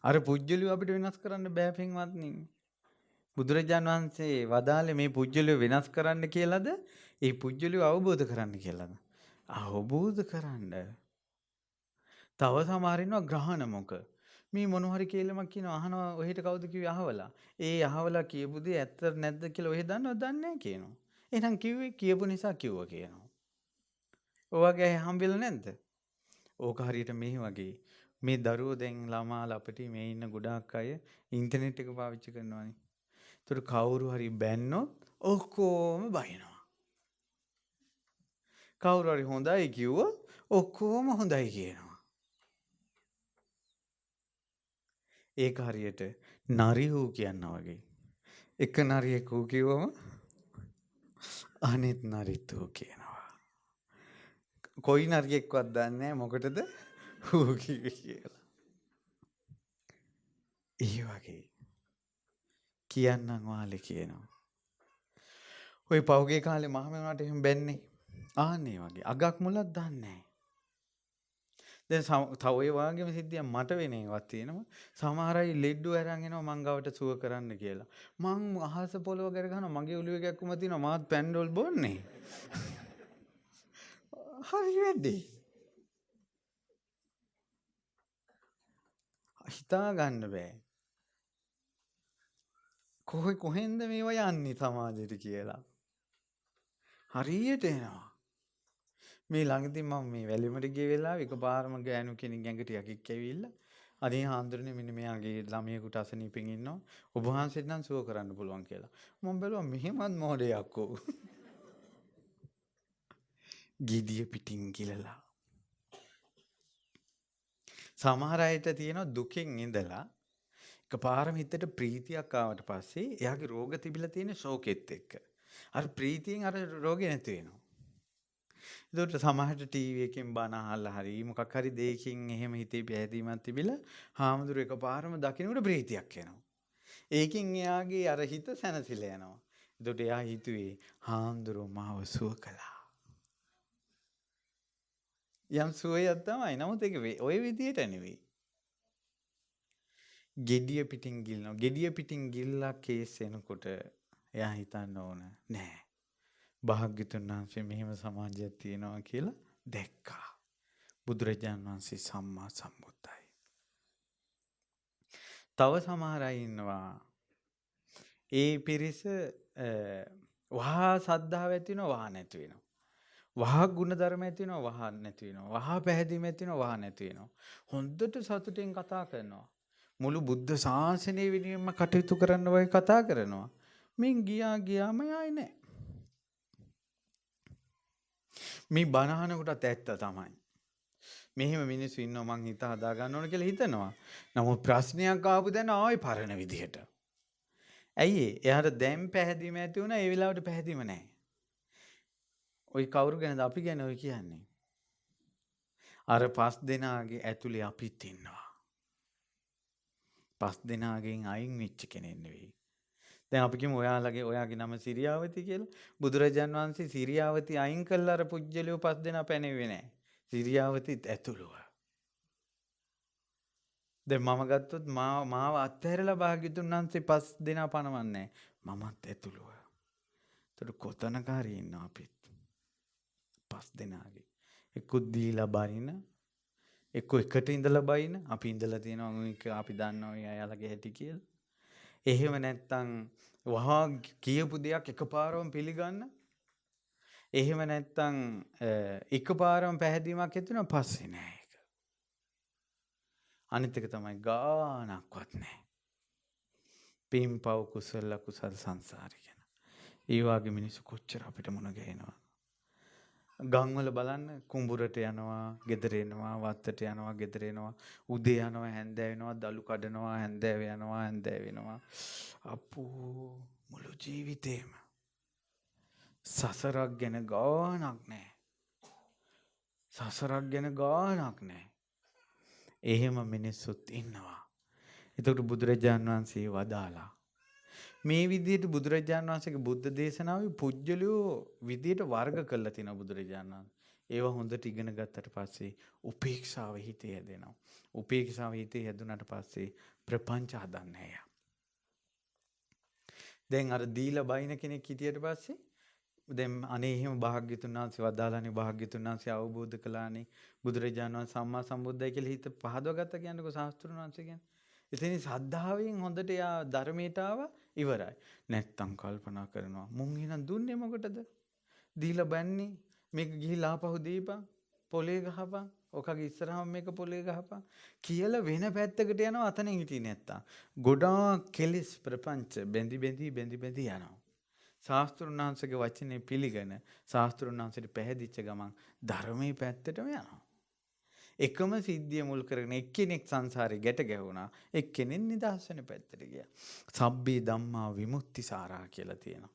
අර පුජ්‍යලිය අපිට වෙනස් කරන්න බෑ පින්වත්නි. බුදුරජාණන් වහන්සේ වදාළේ මේ පුජ්‍යලිය වෙනස් කරන්න කියලාද? ඒ පුජ්‍යලිය අවබෝධ කරන්න කියලාද? අවබෝධ කරන්න. තව සමහර ඉන්නවා ග්‍රහණ මොක. මේ මොන හරි කියලාම කියනවා අහනවා ඔහෙට කවුද කිව්වේ අහවලා. ඒ අහවලා කියපු දේ ඇත්ත නැද්ද කියලා ඔහෙ දන්නවද? දන්නේ නැහැ කියනවා. එහෙනම් කිව්වේ කියපු නිසා කිව්වා කියනවා. ඔයගේ හම්බෙලා නැද්ද? ඕක හරියට මේ වගේ. මේ දරුවෝ දැන් ළමා ලපටි මේ ඉන්න ගොඩාක් අය ඉන්ටර්නෙට් එක පාවිච්චි කරනවානේ. ඒතර කවුරු හරි බැන්නොත් ඔක්කොම බයිනවා. කවුරු හරි හොඳයි කිව්වොත් ඔක්කොම හොඳයි කියනවා. ඒක හරියට නරිහූ කියනවා වගේ. එක නරියෙක් හූ කිව්වම අනිත් නරිත් හූ කියනවා. කොයි නරියෙක්වත් දන්නේ නැහැ මොකටද හූ කිව්වේ කියලා. ඒ වගේ කියන්නම් වාලේ කියනවා. ඔය පහුගිය කාලේ මහමෙවුනාට එහෙම බැන්නේ. ආන්නේ වගේ අගක් මුලක් දන්නේ නැහැ. දැන් තව ඔය වගේම සිද්ධියක් මට වෙන එකක් තියෙනවා. සමහර අය ලෙඩ්ඩු අරන් එනවා මං ගාවට සුව කරන්න කියලා. මං අහස පොළව කර ගන්නවා මගේ ඔළුවේ ගැක්කුම තියෙනවා මාත් පැන්ඩෝල් බොන්නේ. හරි වැඩි. හිතා ගන්න බෑ. කොහෙන්ද මේවා යන්නේ සමාජෙට කියලා. හරියට එනවා. මේ ළඟදී මම මේ වැලිමට ගිය වෙලාව එකපාරම ගෑනු කෙනෙක් ඇඟ ටිකක් ඇවිල්ලා අනේ හාමුදුරනේ මෙන්න මෙයාගේ ළමයෙකුට අසනීපෙන් ඉන්නවා ඔබ වහන්සේට නම් සුව කරන්න පුළුවන් කියලා. මම බැලුවා මෙහෙමත් මොඩයක් ඕ. ගිඩිය පිටින් ගිලලා. සමහර අයට තියෙනවා දුකෙන් ඉඳලා එකපාරම හිතට ප්‍රීතියක් ආවට පස්සේ එයාගේ රෝග තිබිලා තියෙන ශෝකෙත් එක්ක. අර ප්‍රීතියෙන් අර රෝගේ නැති වෙනවා. ඒකට සමහරට ටීවී එකෙන් බණ අහලා හරි මොකක් හරි දෙයකින් එහෙම හිතේ පැහැදීමක් තිබිලා හාමුදුරු එකපාරම දකින්නට ප්‍රීතියක් එනවා. ඒකෙන් එයාගේ අර හිත සැනසෙලා යනවා. ඒකට එයා හිතුවේ හාමුදුරු මාව සුව කළා. යම් සුවයක් තමයි. නමුත් ඒක ඔය විදියට නෙවෙයි. gediya පිටින් ගිල්නවා. gediya පිටින් ගිල්ලා කේස් එනකොට එයා හිතන්න ඕන නෑ. භාග්‍යතුන් වහන්සේ මෙහෙම සමාජයක් තියෙනවා කියලා දැක්කා. බුදුරජාණන් වහන්සේ සම්මා සම්බුද්දයි. තව සමහර අය ඉන්නවා. ඒ පිරිස වහා සද්ධාව ඇති වෙනවා වහා නැති වෙනවා. වහා ගුණ ධර්ම ඇති වෙනවා වහා නැති වෙනවා. වහා පැහැදීම ඇති වෙනවා වහා නැති වෙනවා. හොඳට සතුටින් කතා කරනවා. මුළු බුද්ධ ශාසනය වෙනුවෙන්ම කටයුතු කරන්න වගේ කතා කරනවා. මින් ගියාම ආයේ නැහැ. මේ බණහන කොටත් ඇත්ත තමයි. මෙහෙම මිනිස්සු ඉන්නවා මං හිත හදා ගන්න ඕන කියලා හිතනවා. නමුත් ප්‍රශ්නයක් ආපු දැන ආයෙ පරණ විදිහට. ඇයි ඒ? එයාට දැන් පැහැදීම ඇති වුණා ඒ වෙලාවට පැහැදීම නැහැ. ওই කවුරු ගැනද අපි ගැන ඔය කියන්නේ? අර 5 දෙනාගේ ඇතුලේ අපිත් ඉන්නවා. 5 දෙනාගෙන් අයින් වෙච්ච කෙනෙක් නෙවෙයි. දැන් අපි කියමු ඔයාගේ නම සිරියාවති කියලා. බුදුරජාන් වහන්සේ සිරියාවති අයින් කළා අර පුජ්‍යලියෝ 5 දෙනා පැනෙන්නේ නැහැ. සිරියාවතිත් ඇතුළුව. දැන් මම ගත්තොත් මාව අත්හැරලා භාග්‍යතුන් වහන්සේ 5 දෙනා පනවන්නේ මමත් ඇතුළුව. ඒතර කොතනක හරි ඉන්නවා අපිත්. 5 දෙනාගේ. එක්ක දීලා බරින එක්ක එකට ඉඳලා බයින අපි ඉඳලා තියෙනවා අපි දන්නවා එයාලගේ හැටි කියලා. එහෙම නැත්තම් වහා කියපු දෙයක් එකපාරම පිළිගන්න. එහෙම නැත්තම් එකපාරම පැහැදීමක් ඇති වෙනවා පස්සේ නෑ ඒක. අනිත් එක තමයි ගානක්වත් නෑ. පින්පව් කුසල සංසාරේ ගැන. ඒ වගේ මිනිස්සු කොච්චර අපිට මුණ ගැහෙනවා. ගම් වල බලන්න කුඹුරට යනවා, ගෙදර එනවා, වත්තට යනවා, ගෙදර එනවා, උදේ යනවා, හැන්දෑ වෙනවා, දලු කඩනවා, හැන්දෑ යනවා, හැන්දෑ වෙනවා. අපෝ මුළු ජීවිතේම සසරක් ගැන ගානක් නැහැ. සසරක් ගැන ගානක් නැහැ. එහෙම මිනිස්සුත් ඉන්නවා. ඒකට බුදුරජාන් වහන්සේ වදාලා මේ විදිහට බුදුරජාණන් වහන්සේගේ බුද්ධ දේශනාවේ පුජ්‍යලියෝ විදිහට වර්ග කරලා තිනවා බුදුරජාණන් වහන්සේ. ඒවා හොඳට ඉගෙන ගත්තට පස්සේ උපේක්ෂාව හිතේ හැදෙනවා. උපේක්ෂාව හිතේ හැදුනට පස්සේ ප්‍රපංච හදන්නේ නැහැ. දැන් අර දීලා බයින කෙනෙක් හිටියට පස්සේ දැන් අනේ එහෙම භාග්‍යතුන් වහන්සේ වදාලානේ භාග්‍යතුන් වහන්සේ අවබෝධ කළානේ බුදුරජාණන් වහන්සේ සම්මා සම්බුද්දයි කියලා හිත පහදවගත්ත කියන්නකො ශාස්ත්‍රුන් වහන්සේ කියන්නේ. එතන සද්ධාවෙන් හොඳට යා ධර්මයට ආවා ඉවරයි. නැත්තම් කල්පනා කරනවා මුන් එහෙනම් දුන්නේ මොකටද? දීලා බැන්නේ මේක ගිහිලා ආපහු දීපන් පොලේ ගහපන් ඔකගේ ඉස්සරහම මේක පොලේ ගහපන් කියලා වෙන පැත්තකට යනවා අතනින් හිටියේ නැත්තම්. ගොඩාක් කෙලිස් ප්‍රපංච බැඳි යනවා. ශාස්ත්‍රුන් වහන්සේගේ වචනේ පිළිගෙන ශාස්ත්‍රුන් වහන්සේට පැහැදිච්ච ගමන් ධර්මයේ පැත්තටම යනවා. එකම සිද්ධිය මුල් කරගෙන එක්කෙනෙක් සංසාරේ ගැට ගැහුණා එක්කෙනෙක් නිදහස් වෙන පැත්තට ගියා. සබ්බේ ධම්මා විමුක්ති සාරා කියලා තියෙනවා.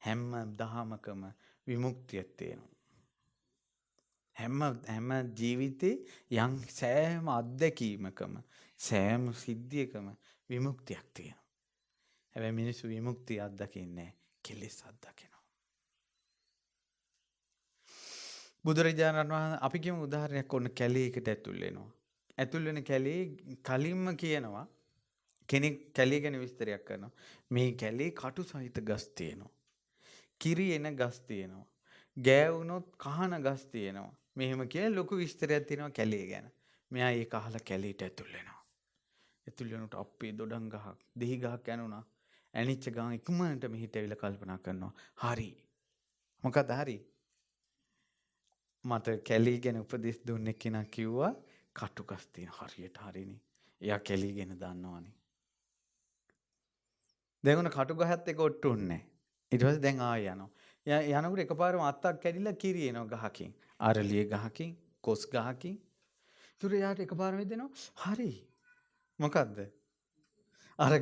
හැම දහමකම විමුක්තියක් තියෙනවා. හැම ජීවිතේ යම් සෑම අත්දැකීමකම සෑම සිද්ධියකම විමුක්තියක් තියෙනවා. හැබැයි මිනිස්සු විමුක්තිය අත්දකින්නේ කෙලෙස් අත්දකිනවා. බුදුරජාණන් වහන්සේ අපි කියමු උදාහරණයක් ඔන්න කැලේකට ඇතුල් වෙනවා. ඇතුල් වෙන කැලේ කලින්ම කියනවා කෙනෙක් කැලේ ගැන විස්තරයක් කරනවා. මේ කැලේ කටු සහිත ගස් තියෙනවා. කිරි එන ගස් තියෙනවා. ගෑවුනොත් කහන ගස් තියෙනවා. මෙහෙම කියලා ලොකු විස්තරයක් තියෙනවා කැලේ ගැන. මෙයා ඒක අහලා කැලේට ඇතුල් වෙනවා. ඇතුල් වෙනකොට අපේ දොඩම් ගහක්, දෙහි ගහක් යනුණා. ඇනිච්ච ගාන ඉක්මනට මෙහිට ඇවිල්ලා කල්පනා කරනවා. හරි. මොකද හරි? මට කැලී ගැන උපදෙස් දුන්න කෙනා කිව්වා කටුකස් තියෙන හරියට හරිනේ. එයා කැලී ගැන දන්නවනේ. දැන් උන කටුගහත් එක ඔට්ටුන්නේ නැහැ. ඊට පස්සේ දැන් ආයෙ යනවා. යනකොට එකපාරම අත්තක් කැඩිලා කිරි එනවා ගහකින්. අරලිය ගහකින්, කොස් ගහකින්. ඒතර එයාට එකපාරම හිතෙනවා හරි. මොකද්ද? අර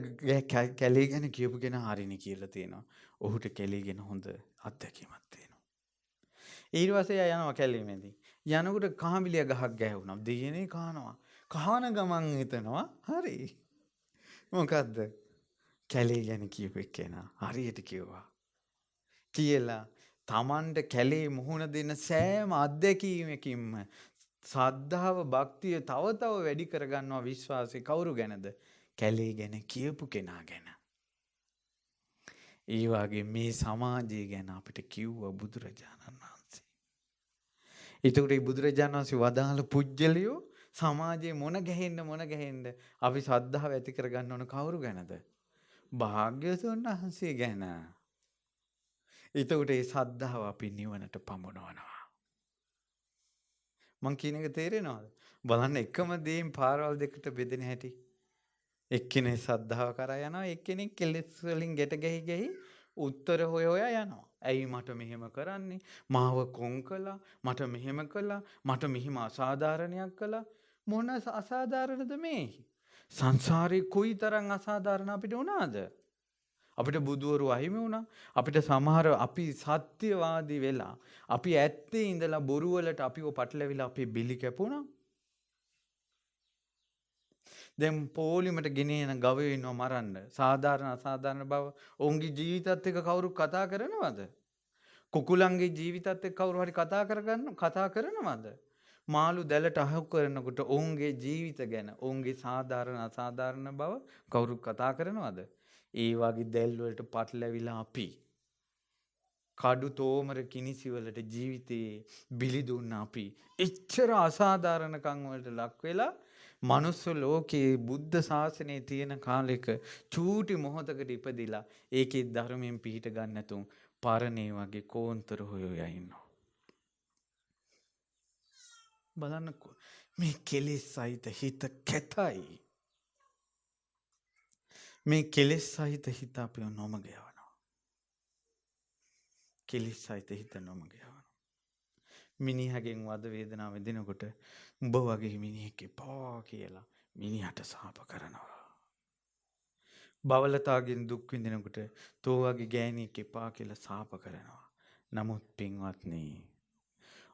කැලී ගැන කියපු කෙනා හරිනේ කියලා තියෙනවා. ඔහුට කැලී ගැන හොඳ අත්දැකීමක් තියෙනවා. ඊට පස්සේ එයා යනවා කැලීමේදී. යනකොට කහමිලිය ගහක් ගැහුණා. දෙයනේ කහනවා. කහන ගමන් හිතනවා හරි. මොකද්ද? කැලේ ගැන කියපු එක්කෙනා හරියට කිව්වා. කියලා Tamanට කැලේ මුහුණ දෙන සෑම අත්දැකීමකින්ම සද්ධාව භක්තිය තව තව වැඩි කරගන්නවා විශ්වාසය කවුරු ගැනද? කැලේ ගැන කියපු කෙනා ගැන. ඒ වගේ මේ සමාජය ගැන අපිට කිව්ව බුදුරජාණන් වහන්සේ. ඒකට මේ බුදුරජාණන් වහන්සේ වදාළ පුජ්‍යලියෝ සමාජයේ මොන ගැහෙන්න අපි ශ්‍රද්ධාව ඇති කරගන්න ඕන කවුරු ගැනද? භාග්‍යවතුන් වහන්සේ ගැන. එතකොට ඒ ශ්‍රද්ධාව අපි නිවනට පමුණවනවා. මං කියන එක තේරෙනවද? බලන්න එකම දේෙන් පාරවල් දෙකට බෙදෙන හැටි. එක්කෙනෙක් ශ්‍රද්ධාව කරා යනවා, එක්කෙනෙක් කෙලෙස් වලින් ගැට ගැහි උත්තර හොයා යනවා. ඇයි මට මෙහෙම කරන්නේ? මාව කොන් කළා, මට මෙහෙම කළා, මට මෙහිම අසාධාරණයක් කළා. මොන අසාධාරණද මේ? සංසාරේ කොයිතරම් අසාධාරණ අපිට වුණාද? අපිට බුදුවරු අහිමි වුණා. අපිට සමහර අපි සත්‍යවාදී වෙලා අපි ඇත්තේ ඉඳලා බොරු වලට අපිව පටලවිලා අපි බිලි කැපුණා. දැන් පොලිමට ගෙනියන ගවයෝ ඉන්නව මරන්න. සාධාරණ අසාධාරණ බව ඔවුන්ගේ ජීවිතත් එක්ක කවුරු කතා කරනවද? කුකුලන්ගේ ජීවිතත් එක්ක කවුරු හරි කතා කරනවද? මාළු දැලට අහු කරනකොට ඔවුන්ගේ ජීවිත ගැන, ඔවුන්ගේ සාධාරණ අසාධාරණ බව කවුරු කතා කරනවද? ඒ වගේ දැල් වලට පටලැවිලා අපි කඩු තෝමර කිනිසි වලට ජීවිතේ බිලි දුන්න අපි එච්චර අසාධාරණකම් වලට ලක් වෙලා මනුස්ස ලෝකයේ බුද්ධ ශාසනයේ තියෙන කාලෙක චූටි මොහොතකට ඉපදිලා ඒකේ ධර්මයෙන් පිහිට ගන්න නැතුම් පරණේ වගේ කෝන්තර හොයෝයා ඉන්නවා. බලන්නකෝ මේ කෙලෙස් සහිත හිත කැතයි. මේ කෙලෙස් සහිත හිත අපිව නොමග යවනවා. කෙලෙස් සහිත හිත නොමග යවනවා. මිනිහගෙන් වද වේදනාව විඳිනකොට උඹ වගේ මිනිහෙක් එපා කියලා මිනිහට සාප කරනවා. බවලතාවගෙන් දුක් විඳිනකොට තෝ වගේ ගෑණියෙක් එපා කියලා සාප කරනවා. නමුත් පින්වත්නි,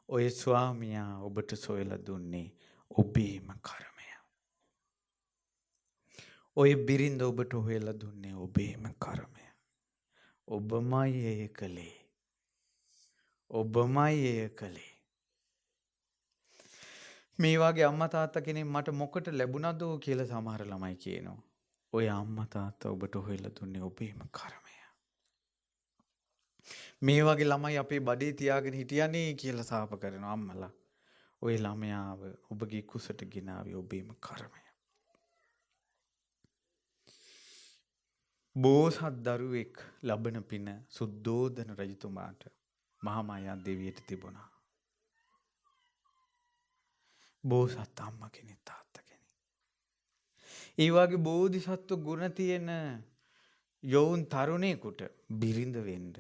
ඔය ස්වාමියා ඔබට සොයලා දුන්නේ ඔබේම කර්මය. ඔය බිරිඳ ඔබට හොයලා දුන්නේ ඔබේම කර්මය. ඔබමයි එය කළේ. ඔබමයි එය කළේ. මේ වගේ අම්මා තාත්තා කෙනෙක් මට මොකට ලැබුණද කියලා සමහර ළමයි කියනවා. ඔය අම්මා තාත්තා ඔබට හොයලා දුන්නේ ඔබේම කර්මය. මේ වගේ ළමයි අපේ බඩේ තියාගෙන හිටියනේ කියලා සාප කරනවා අම්මලා. ඔය ළමයාව ඔබගේ කුසට ගෙනාවේ ඔබේම කර්මය. බෝසත් දරුවෙක් ලබන පින සුද්ධෝදන රජතුමාට මහාමායා දෙවියට තිබුණා. බෝසත් අම්මා කෙනෙක් තාත්තා කෙනෙක්. ඒ වගේ බෝධිසත්ව ගුණ තියෙන යෝන් තරුණයෙකුට බිරිඳ වෙන්න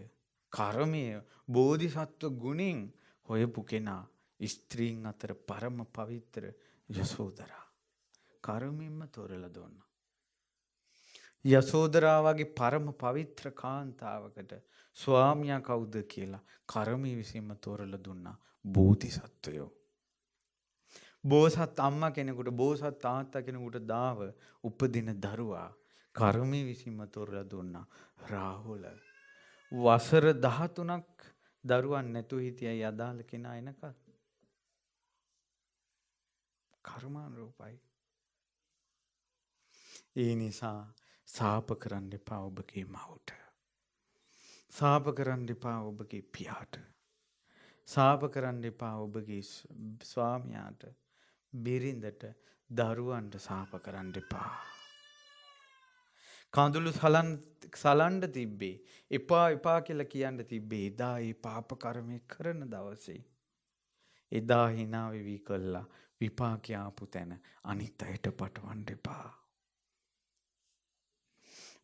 කර්මය බෝධිසත්ව ගුණෙන් හොයපු කෙනා ස්ත්‍රීන් අතර පරම පවිත්‍ර යසෝදරා කර්මයෙන්ම තොරලා දුන්නා. යසෝදරා වගේ පරම පවිත්‍ර කාන්තාවකට ස්වාමියා කවුද කියලා කර්මය විසින්ම තෝරලා දුන්නා බෝධිසත්වයෝ. බෝසත් අම්මා කෙනෙකුට, බෝසත් තාත්තා කෙනෙකුට දාව උපදින දරුවා කර්මය විසින්ම තෝරලා දුන්නා රාහුල. වසර 13ක් දරුවන් නැතුව හිටියයි අදාළ කෙනා එනකල්. කර්මානුරූපයි. ඒ නිසා සාප කරන්න එපා ඔබගේ මවට. සාප කරන්න එපා ඔබගේ පියාට. සාප කරන්න එපා ඔබගේ ස්වාමියාට, බිරිඳට, දරුවන්ට සාප කරන්න එපා. කඳුළු සලන්න තිබ්බේ එපා එපා කියලා කියන්න තිබ්බේ එදා ඒ පාප කර්මය කරන දවසේ. එදා hina වෙවි කළා විපාකේ ආපු තැන අනිත් අයට පටවන්න එපා.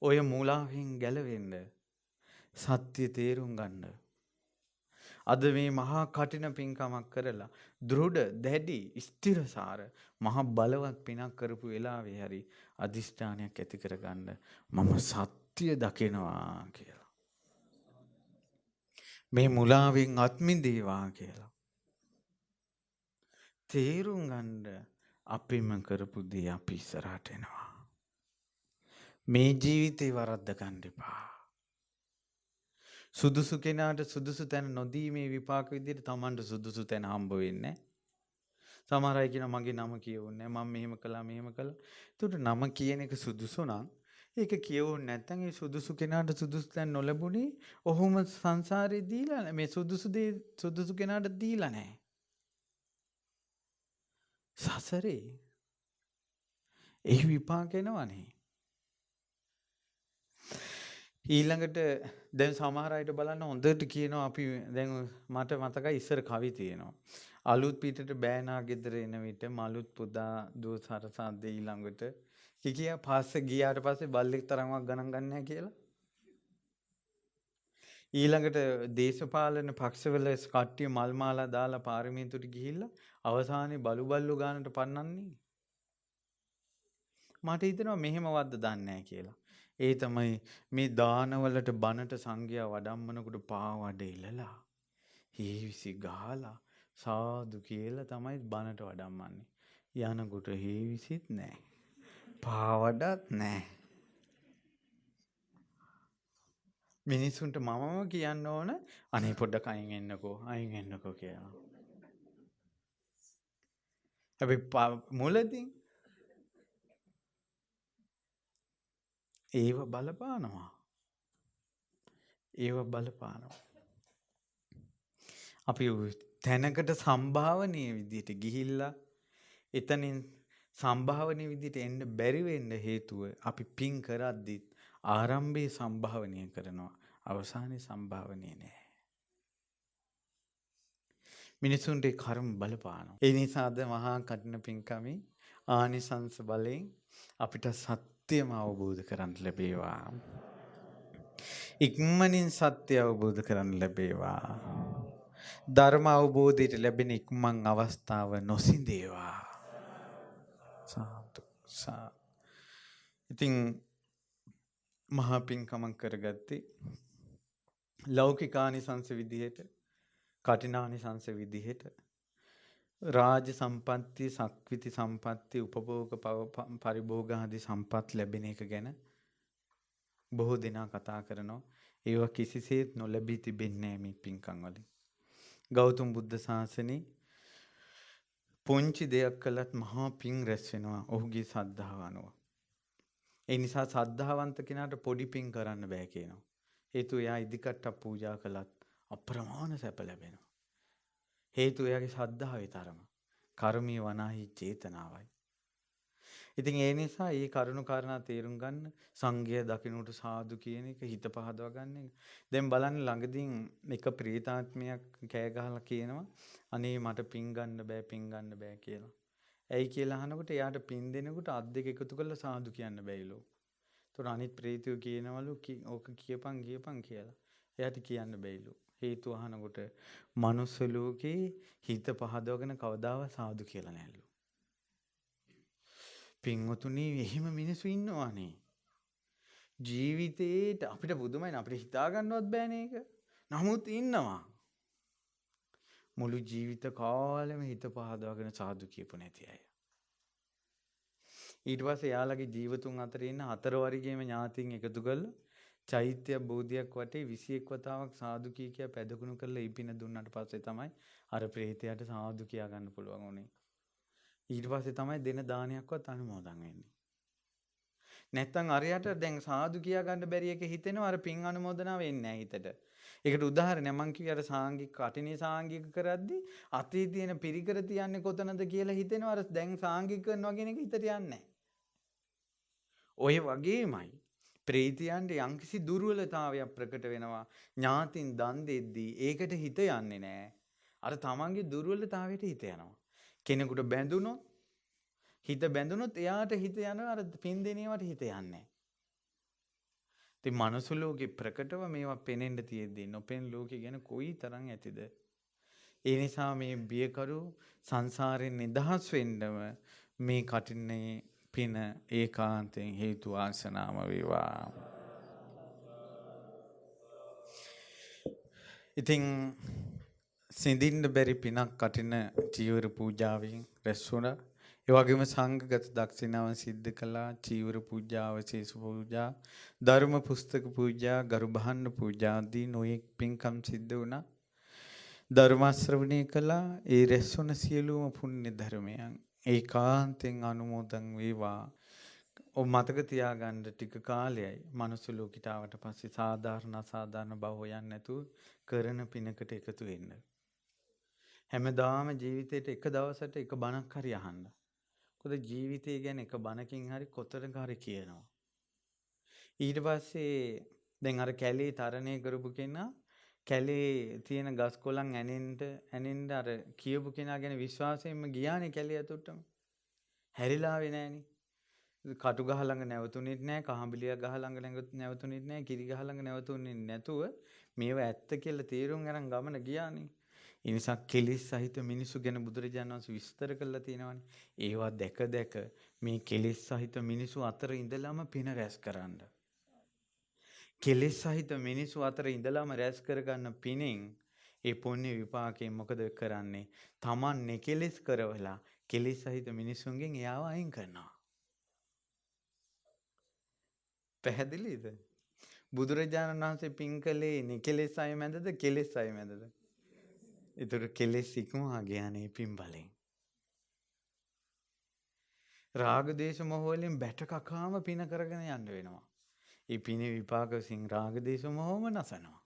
ඔය මූලාවෙන් ගැලවෙන්න සත්‍ය තේරුම් ගන්න. අද මේ මහා කටින පින්කමක් කරලා දෘಢ දැඩි ස්ථිරසාර මහා බලවත් පිනක් කරපු වෙලාවේ හරි අදිෂ්ඨානයක් ඇති කරගන්න මම සත්‍ය දකිනවා කියලා. මේ මුලාවෙන් අත්මිදේවා කියලා. තේරුම් ගන්න අපිම කරපු දේ අපි ඉස්සරහට එනවා. මේ ජීවිතේ වරද්ද ගන්න එපා. සුදුසු කෙනාට සුදුසු තැන නොදීමේ විපාක විදිහට Tamanට සුදුසු තැන හම්බ වෙන්නේ. සමහර අය කියන මගේ නම කියවුන්නේ මම මෙහෙම කළා මෙහෙම කළා. ඒකට නම කියන එක සුදුසු නම් ඒක කියවුන්නේ නැත්නම් ඒ සුදුසු කෙනාට සුදුසු තැන නොලැබුණේ ඔහොම සංසාරේ දීලා මේ සුදුසු කෙනාට දීලා නැහැ. සසරේ ඒ විපාක එනවනේ. ඊළඟට දැන් සමහර අයට බලන්න හොඳට කියනවා අපි දැන් මට මතකයි ඉස්සර කවි තියෙනවා. අලුත් පිටට බෑනා ගෙදර එන විට මලුත් පුදා දෝ සරසද්ද ඊළඟට කියා පස්සේ ගියාට පස්සේ බල්ලෙක් තරම්වත් ගණන් ගන්න නැහැ කියලා. ඊළඟට දේශපාලන පක්ෂවල කට්ටිය මල් මාලා දාලා පාර්ලිමේන්තුවට ගිහිල්ලා අවසානයේ බලු ගානට පන්නන්නේ. මට හිතෙනවා මෙහෙමවත්ද දන්නේ නැහැ කියලා. ඒ තමයි මේ දානවලට බණට සංඝයා වඩම්මනකොට පාවඩ ඉලලා හේවිසි ගහලා සාදු කියලා තමයි බණට වඩම්මන්නේ. යනකොට හේවිසිත් නැහැ. පාවඩත් නැහැ. මිනිසුන්ට මමම කියන්න ඕන අනේ පොඩ්ඩක් අයින් එන්නකෝ කියලා. හැබැයි මුලදී ඒව බලපානවා. අපි තැනකට සම්භාවනීය විදිහට ගිහිල්ලා එතනින් සම්භාවනීය විදිහට එන්න බැරි වෙන්න හේතුව අපි පින් කරද්දිත් ආරම්භයේ සම්භාවනීය කරනවා අවසානයේ සම්භාවනීය නෑ. මිනිසුන්ට කර්ම බලපානවා. ඒ නිසා අද මහා කඨින පින්කමේ ආනිසංස බලයෙන් අපිට සත්‍යම අවබෝධ කරගන්න ලැබේවා. ඉක්මනින් සත්‍ය අවබෝධ කරගන්න ලැබේවා. ධර්ම අවබෝධයට ලැබෙන ඉක්මන් අවස්ථාව නොසිඳේවා. ඉතින් මහා පින්කමක් කරගත්තේ ලෞකිකානිසංස විදිහට කඨිනානිසංස විදිහට රාජ සම්පත්තිය සක්විති සම්පත්තිය උපභෝග පරිභෝග ආදී සම්පත් ලැබෙන එක ගැන බොහෝ දෙනා කතා කරනවා. ඒවා කිසිසේත් නොලැබී තිබෙන්නේ නැහැ මේ පින්කම් වලින්. ගෞතම බුද්ධ ශාසනේ පුංචි දෙයක් කළත් මහා පින් රැස් වෙනවා ඔහුගේ ශ්‍රද්ධාව අනුව. ඒ නිසා ශ්‍රද්ධාවන්ත කෙනාට පොඩි පින් කරන්න බෑ කියනවා. හේතුව එයා ඉදිකට්ටක් පූජා කළත් අප්‍රමාණ සැප ලැබෙනවා. හේතුව එයාගේ ශ්‍රද්ධාවේ තරම. කර්මී වනාහි චේතනාවයි. ඉතින් ඒ නිසා මේ කරුණු කාරණා තේරුම් ගන්න සංඝය දකින්නට සාදු කියන එක හිත පහදවා ගන්න එක. දැන් බලන්න ළඟදීන් එක ප්‍රේතාත්මයක් කෑ ගහලා කියනවා අනේ මට පින් ගන්න බෑ කියලා. ඇයි කියලා අහනකොට එයාට පින් දෙනකොට අත් දෙක එකතු කරලා සාදු කියන්න බැයිලු. ඒතකොට අනිත් ප්‍රේතයෝ කියනවලු ඕක කියපන් කියලා. එයාට කියන්න බැයිලු. හේතුව අහනකොට මනුස්ස ලෝකේ හිත පහදවගෙන කවදාවත් සාදු කියලා නැල්ලු. පින්වතුනි එහෙම මිනිස්සු ඉන්නවානේ. ජීවිතේට අපිට බුදුමයින් අපිට හිතා ගන්නවත් බෑනේ ඒක. නමුත් ඉන්නවා. මුළු ජීවිත කාලෙම හිත පහදවගෙන සාදු කියපු නැති අය. ඊට පස්සේ යාළගේ ජීවතුන් අතරේ ඉන්න 4 වර්ගයේම ඥාතීන් එකතු කරලා චෛත්‍ය බෝධියක් වටේ 21 වතාවක් සාදු කිය පැදකුණු කරලා ඊපින දුන්නාට පස්සේ තමයි අර ප්‍රේතයාට සාදු කියා ගන්න පුළුවන් උනේ. ඊට පස්සේ තමයි දෙන දානයක්වත් අනුමෝදන් වෙන්නේ. නැත්තම් අරයට දැන් සාදු කියා ගන්න බැරි එක හිතෙනවා අර පින් අනුමෝදනාව වෙන්නේ නැහැ හිතට. ඒකට උදාහරණයක් මම කිව්වේ අර සාංගික කටිනේ සාංගික කරද්දි අතේ තියෙන පිරිකර තියන්නේ කොතනද කියලා හිතෙනවා අර දැන් සාංගික කරනවා කියන එක හිතට යන්නේ නැහැ. ඔය වගේමයි ප්‍රේතයන්ට යම්කිසි දුර්වලතාවයක් ප්‍රකට වෙනවා ඥාතින් දන් දෙද්දී ඒකට හිත යන්නේ නැහැ. අර තමන්ගේ දුර්වලතාවයට හිත යනවා. කෙනෙකුට බැඳුනොත් හිත බැඳුනොත් එයාට හිත යනවා අර පින් දෙනේවට හිත යන්නේ නැහැ. ඉතින් මනුස්ස ලෝකේ ප්‍රකටව මේවා පෙනෙන්න තියෙද්දි නොපෙනෙන ලෝකේ ගැන කොයි තරම් ඇතිද? ඒ නිසා මේ බියකරු සංසාරයෙන් නිදහස් වෙන්නම මේ කටිනේ පින ඒකාන්තයෙන් හේතු වාසනාම වේවා. ඉතින් සිඳින්න බැරි පිනක් කටින චීවර පූජාවෙන් රැස් වුණා. ඒ වගේම සංඝගත දක්ෂිනාව සිද්ධ කළා. චීවර පූජා, අවශේෂ පූජා, ධර්ම පුස්තක පූජා, ගරු භාණ්ඩ පූජා ආදී නොයෙක් පින්කම් සිද්ධ වුණා. ධර්ම ශ්‍රවණය කළා. ඒ රැස් වුණ සියලුම පුණ්‍ය ධර්මයන් ඒකාන්තයෙන් අනුමෝදන් වේවා. ඔබ මතක තියාගන්න ටික කාලයයි මනුස්ස ලෝකයට ආවට පස්සේ සාධාරණ අසාධාරණ බව හොයන්නේ නැතුව කරන පිනකට එකතු වෙන්න. හැමදාම ජීවිතේට එක දවසට එක බණක් හරි අහන්න. මොකද ජීවිතය ගැන එක බණකින් හරි කොතරම් හරි කියනවා. ඊට පස්සේ දැන් අර කැලේ තරණය කරපු කෙනා කැලේ තියෙන ගස් කොළන් ඇනෙන්න අර කියපු කෙනා ගැන විශ්වාසයෙන්ම ගියානේ කැලේ ඇතුළටම. හැරිලා ආවේ නෑනේ. කටු ගහ ළඟ නැවතුනේත් නෑ, කහඹිලිය ගහ ළඟ නැවතුනේත් නෑ, කිරි ගහ ළඟ නැවතුනේ නැතුව මේව ඇත්ත කියලා තීරුම් අරන් ගමන ගියානේ. ඒ නිසා කෙලෙස් සහිත මිනිසු ගැන බුදුරජාණන් වහන්සේ විස්තර කරලා තියෙනවානේ. ඒවා දැක දැක මේ කෙලෙස් සහිත මිනිසු අතර ඉඳලාම පින රැස් කරන්න. කෙලෙස් සහිත මිනිසු අතර ඉඳලාම රැස් කරගන්න පිනෙන් ඒ පුණ්‍ය විපාකයෙන් මොකද කරන්නේ? Taman නෙකෙලෙස් කරවලා කෙලෙස් සහිත මිනිසුන්ගෙන් එයාව අයින් කරනවා. පැහැදිලිද? බුදුරජාණන් වහන්සේ පින් කළේ නෙකෙලෙස් අය මැදද කෙලෙස් අය මැදද? ඒතර කෙලෙස් ඉක්මවා ගියානේ පින් බලෙන්. රාග දේශ මොහ වලින් බැට කකාම පින කරගෙන යන්න වෙනවා. ඒ පිනේ විපාක විසින් රාග දේශ මොහම නැසනවා.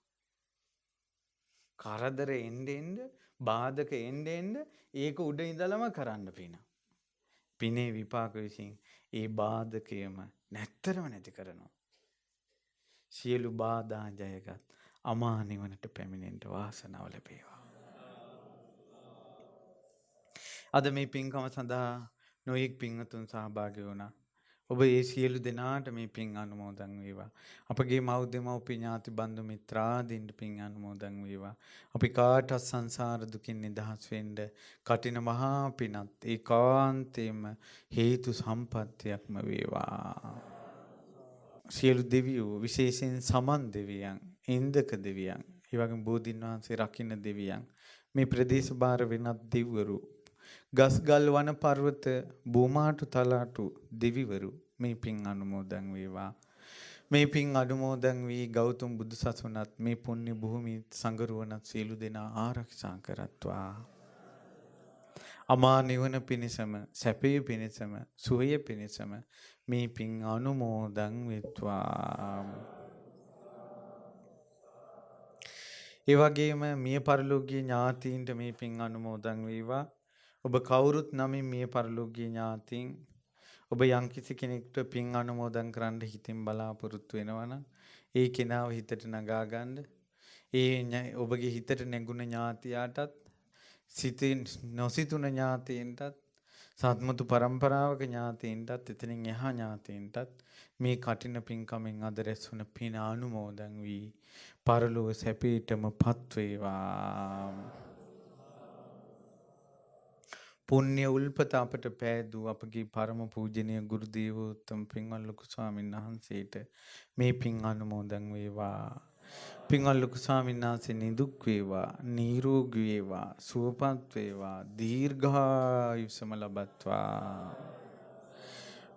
කරදර එන්න බාධක එන්න ඒක උඩ ඉඳලම කරන්න පින. පිනේ විපාක විසින් ඒ බාධකයම නැත්තරම නැති කරනවා. සියලු බාධා ජයගත් අමා නිවනට පැමිණෙන්න වාසනාව ලැබේවා. අද මේ පින්කම සඳහා නොයෙක් පින්වතුන් සහභාගී වුණා. ඔබ ඒ සියලු දෙනාට මේ පින් අනුමෝදන් වේවා. අපගේ මව් දෙමව්පිය ඥාති බන්දු මිත්‍රාදීන්ට පින් අනුමෝදන් වේවා. අපි කාටත් සංසාර දුකින් නිදහස් වෙන්න කටින මහා පිනත් ඒකාන්තයෙන්ම හේතු සම්පත්තියක්ම වේවා. සියලු දෙවියෝ විශේෂයෙන් සමන් දෙවියන්, ඉන්දක දෙවියන්, ඒ වගේම බෝධින් වහන්සේ රකින්න දෙවියන්, මේ ප්‍රදේශ භාර වෙනත් දෙවිවරු, ගස්ගල් වන පර්වත භූමාටු තලාටු දෙවිවරු මේ පින් අනුමෝදන් වේවා. මේ පින් අනුමෝදන් වී ගෞතම බුදු සසුනත් මේ පුණ්‍ය භූමි සංගරුවනත් සියලු දෙනා ආරක්ෂා කරත්වා. අමා නිවන පිණිසම, සැපය පිණිසම, සුවය පිණිසම මේ පින් අනුමෝදන් වෙත්වා. ඒ වගේම මිය පරලෝකීය ඥාතීන්ට මේ පින් අනුමෝදන් වේවා. ඔබ කවුරුත් නමින් මිය පරලෝකීය ඥාතීන් ඔබ යම්කිසි කෙනෙකුට පින් අනුමෝදන් කරන්න හිතින් බලාපොරොත්තු වෙනවනම් ඒ කෙනාව හිතට නගා ගන්න. ඒ ඔබගේ හිතට නැගුණ ඥාතියාටත් සිතින් නොසිතුන ඥාතීන්ටත් සත්මුතු පරම්පරාවක ඥාතීන්ටත් එතනින් එහා ඥාතීන්ටත් මේ කටින පින්කමෙන් අද රැස් වුණ පින අනුමෝදන් වී පරලොව සැපීටම පත් වේවා. පුණ්‍ය උල්පත අපට පෑදූ අපගේ පරම පූජනීය ගුරු දේවෝත්තම පින්වත් ලොකු ස්වාමීන් වහන්සේට මේ පින් අනුමෝදන් වේවා. පින්වත් ලොකු ස්වාමීන් වහන්සේ නිදුක් වේවා, නිරෝගී වේවා, සුවපත් වේවා, දීර්ඝායුෂම ලබත්වා.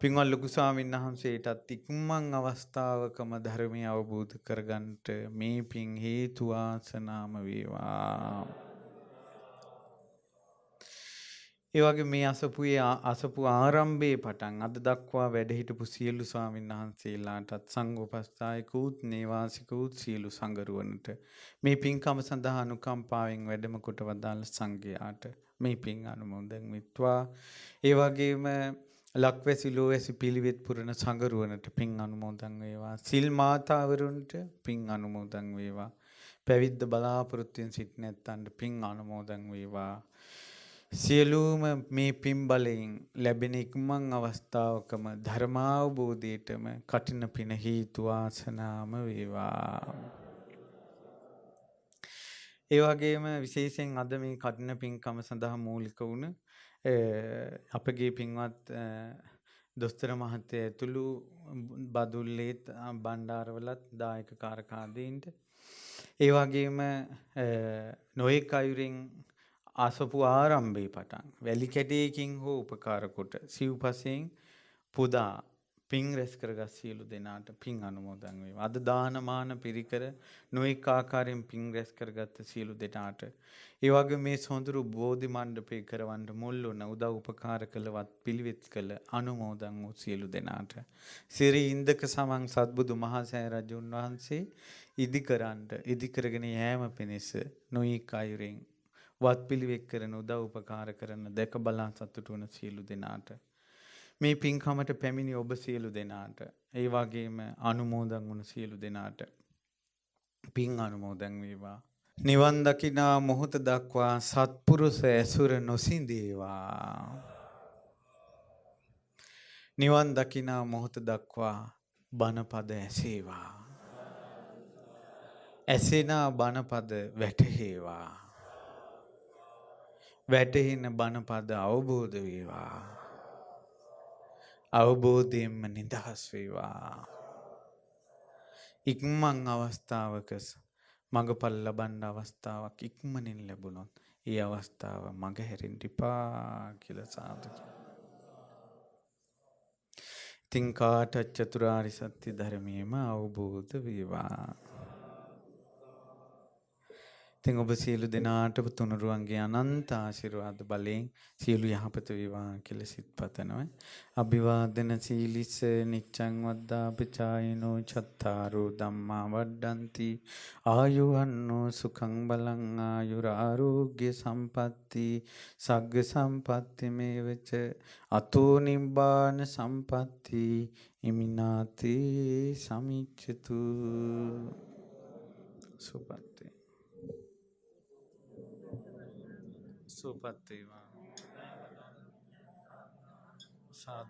පින්වත් ලොකු ස්වාමීන් වහන්සේටත් ඉක්මන් අවස්ථාවකම ධර්මය අවබෝධ කරගන්නට මේ පින් හේතු වාසනාම වේවා. ඒ වගේ මේ අසපු ආරම්භයේ පටන් අද දක්වා වැඩ හිටපු සියලු ස්වාමීන් වහන්සේලාටත් සංඝෝපස්ථායකූත් නේවාසිකූත් සියලු සංගරුවනට මේ පින්කම සඳහා අනුකම්පාවෙන් වැඩම කොට වදාළ සංඝයාට මේ පින් අනුමෝදන් වෙත්වා. ඒ වගේම ලක්වැසි ලෝවැසි පිළිවෙත් පුරන සංගරුවනට පින් අනුමෝදන් වේවා. සිල් මාතාවරුන්ට පින් අනුමෝදන් වේවා. පැවිද්ද බලාපොරොත්තුවෙන් සිටින ඇත්තන්ට පින් අනුමෝදන් වේවා. සියලුම මේ පින් බලයෙන් ලැබෙන ඉක්මන් අවස්ථාවකම ධර්මාවබෝධයටම කටින පින හේතු වාසනාම වේවා. ඒ වගේම විශේෂයෙන් අද මේ කටින පින්කම සඳහා මූලික වුණ අපගේ පින්වත් දොස්තර මහත්තයා ඇතුළු බදුල්ලේත් බණ්ඩාරවලත් දායක කාරකාදීන්ට ඒ වගේම නොයෙක් අයුරින් ආසපු ආරම්භයේ පටන් වැලි කැටයකින් හෝ උපකාර කොට සිව්පසයෙන් පුදා පින් රැස් කරගත් සියලු දෙනාට පින් අනුමෝදන් වේවා. අද දානමාන පිරිකර නොඑක ආකාරයෙන් පින් රැස් කරගත් සියලු දෙනාට ඒ වගේම මේ සොඳුරු බෝධි මණ්ඩපේ කරවන්න මුල් වුණ උදව් උපකාර කළවත් පිළිවෙත් කළ අනුමෝදන් වූ සියලු දෙනාට සිරි ඉන්දක සමන් සත්බුදු මහා සෑය රජුන් වහන්සේ ඉදි කරගෙන යෑම පිණිස නොඑක අයුරින් වත් පිළිවෙත් කරන උදව් උපකාර කරන දැක බලා සතුටු වන සියලු දෙනාට මේ පින්කමට පැමිණි ඔබ සියලු දෙනාට ඒ වගේම අනුමෝදන් වුණ සියලු දෙනාට පින් අනුමෝදන් වේවා. නිවන් දකිනා මොහොත දක්වා සත්පුරුෂ ඇසුර නොසිඳේවා. නිවන් දකිනා මොහොත දක්වා බණපද ඇසේවා. ඇසෙනා බණපද වැටහේවා. වැටහෙන බණපද අවබෝධ වේවා. අවබෝධයෙන්ම නිදහස් වේවා. ඉක්මන් අවස්ථාවක මඟපල් ලබන්න අවස්ථාවක් ඉක්මනින් ලැබුණොත් ඒ අවස්ථාව මගහැරෙන්න එපා කියලා සාදු. ඉතින් කාට චතුරාර්ය සත්‍ය ධර්මයේම අවබෝධ වේවා. ඉතින් ඔබ සියලු දෙනාට තුනුරුවන්ගේ අනන්ත ආශිර්වාද බලයෙන් සියලු යහපත වේවා කියලා සිත පතනවා. අභිවාදන සීලිස නිච්ඡං වද්දාපචායිනෝ චත්තාරෝ ධම්මා වඩ්ඩಂತಿ ආයුවන්නෝ සුඛං බලං ආයුරාෝග්‍ය සම්පatti සග්ග සම්පatti මේවච අතෝ නිබ්බාන සම්පatti ඉමිනාති සමිච්ඡතු සුපත්තේ සුපත් වේවා. සාදු.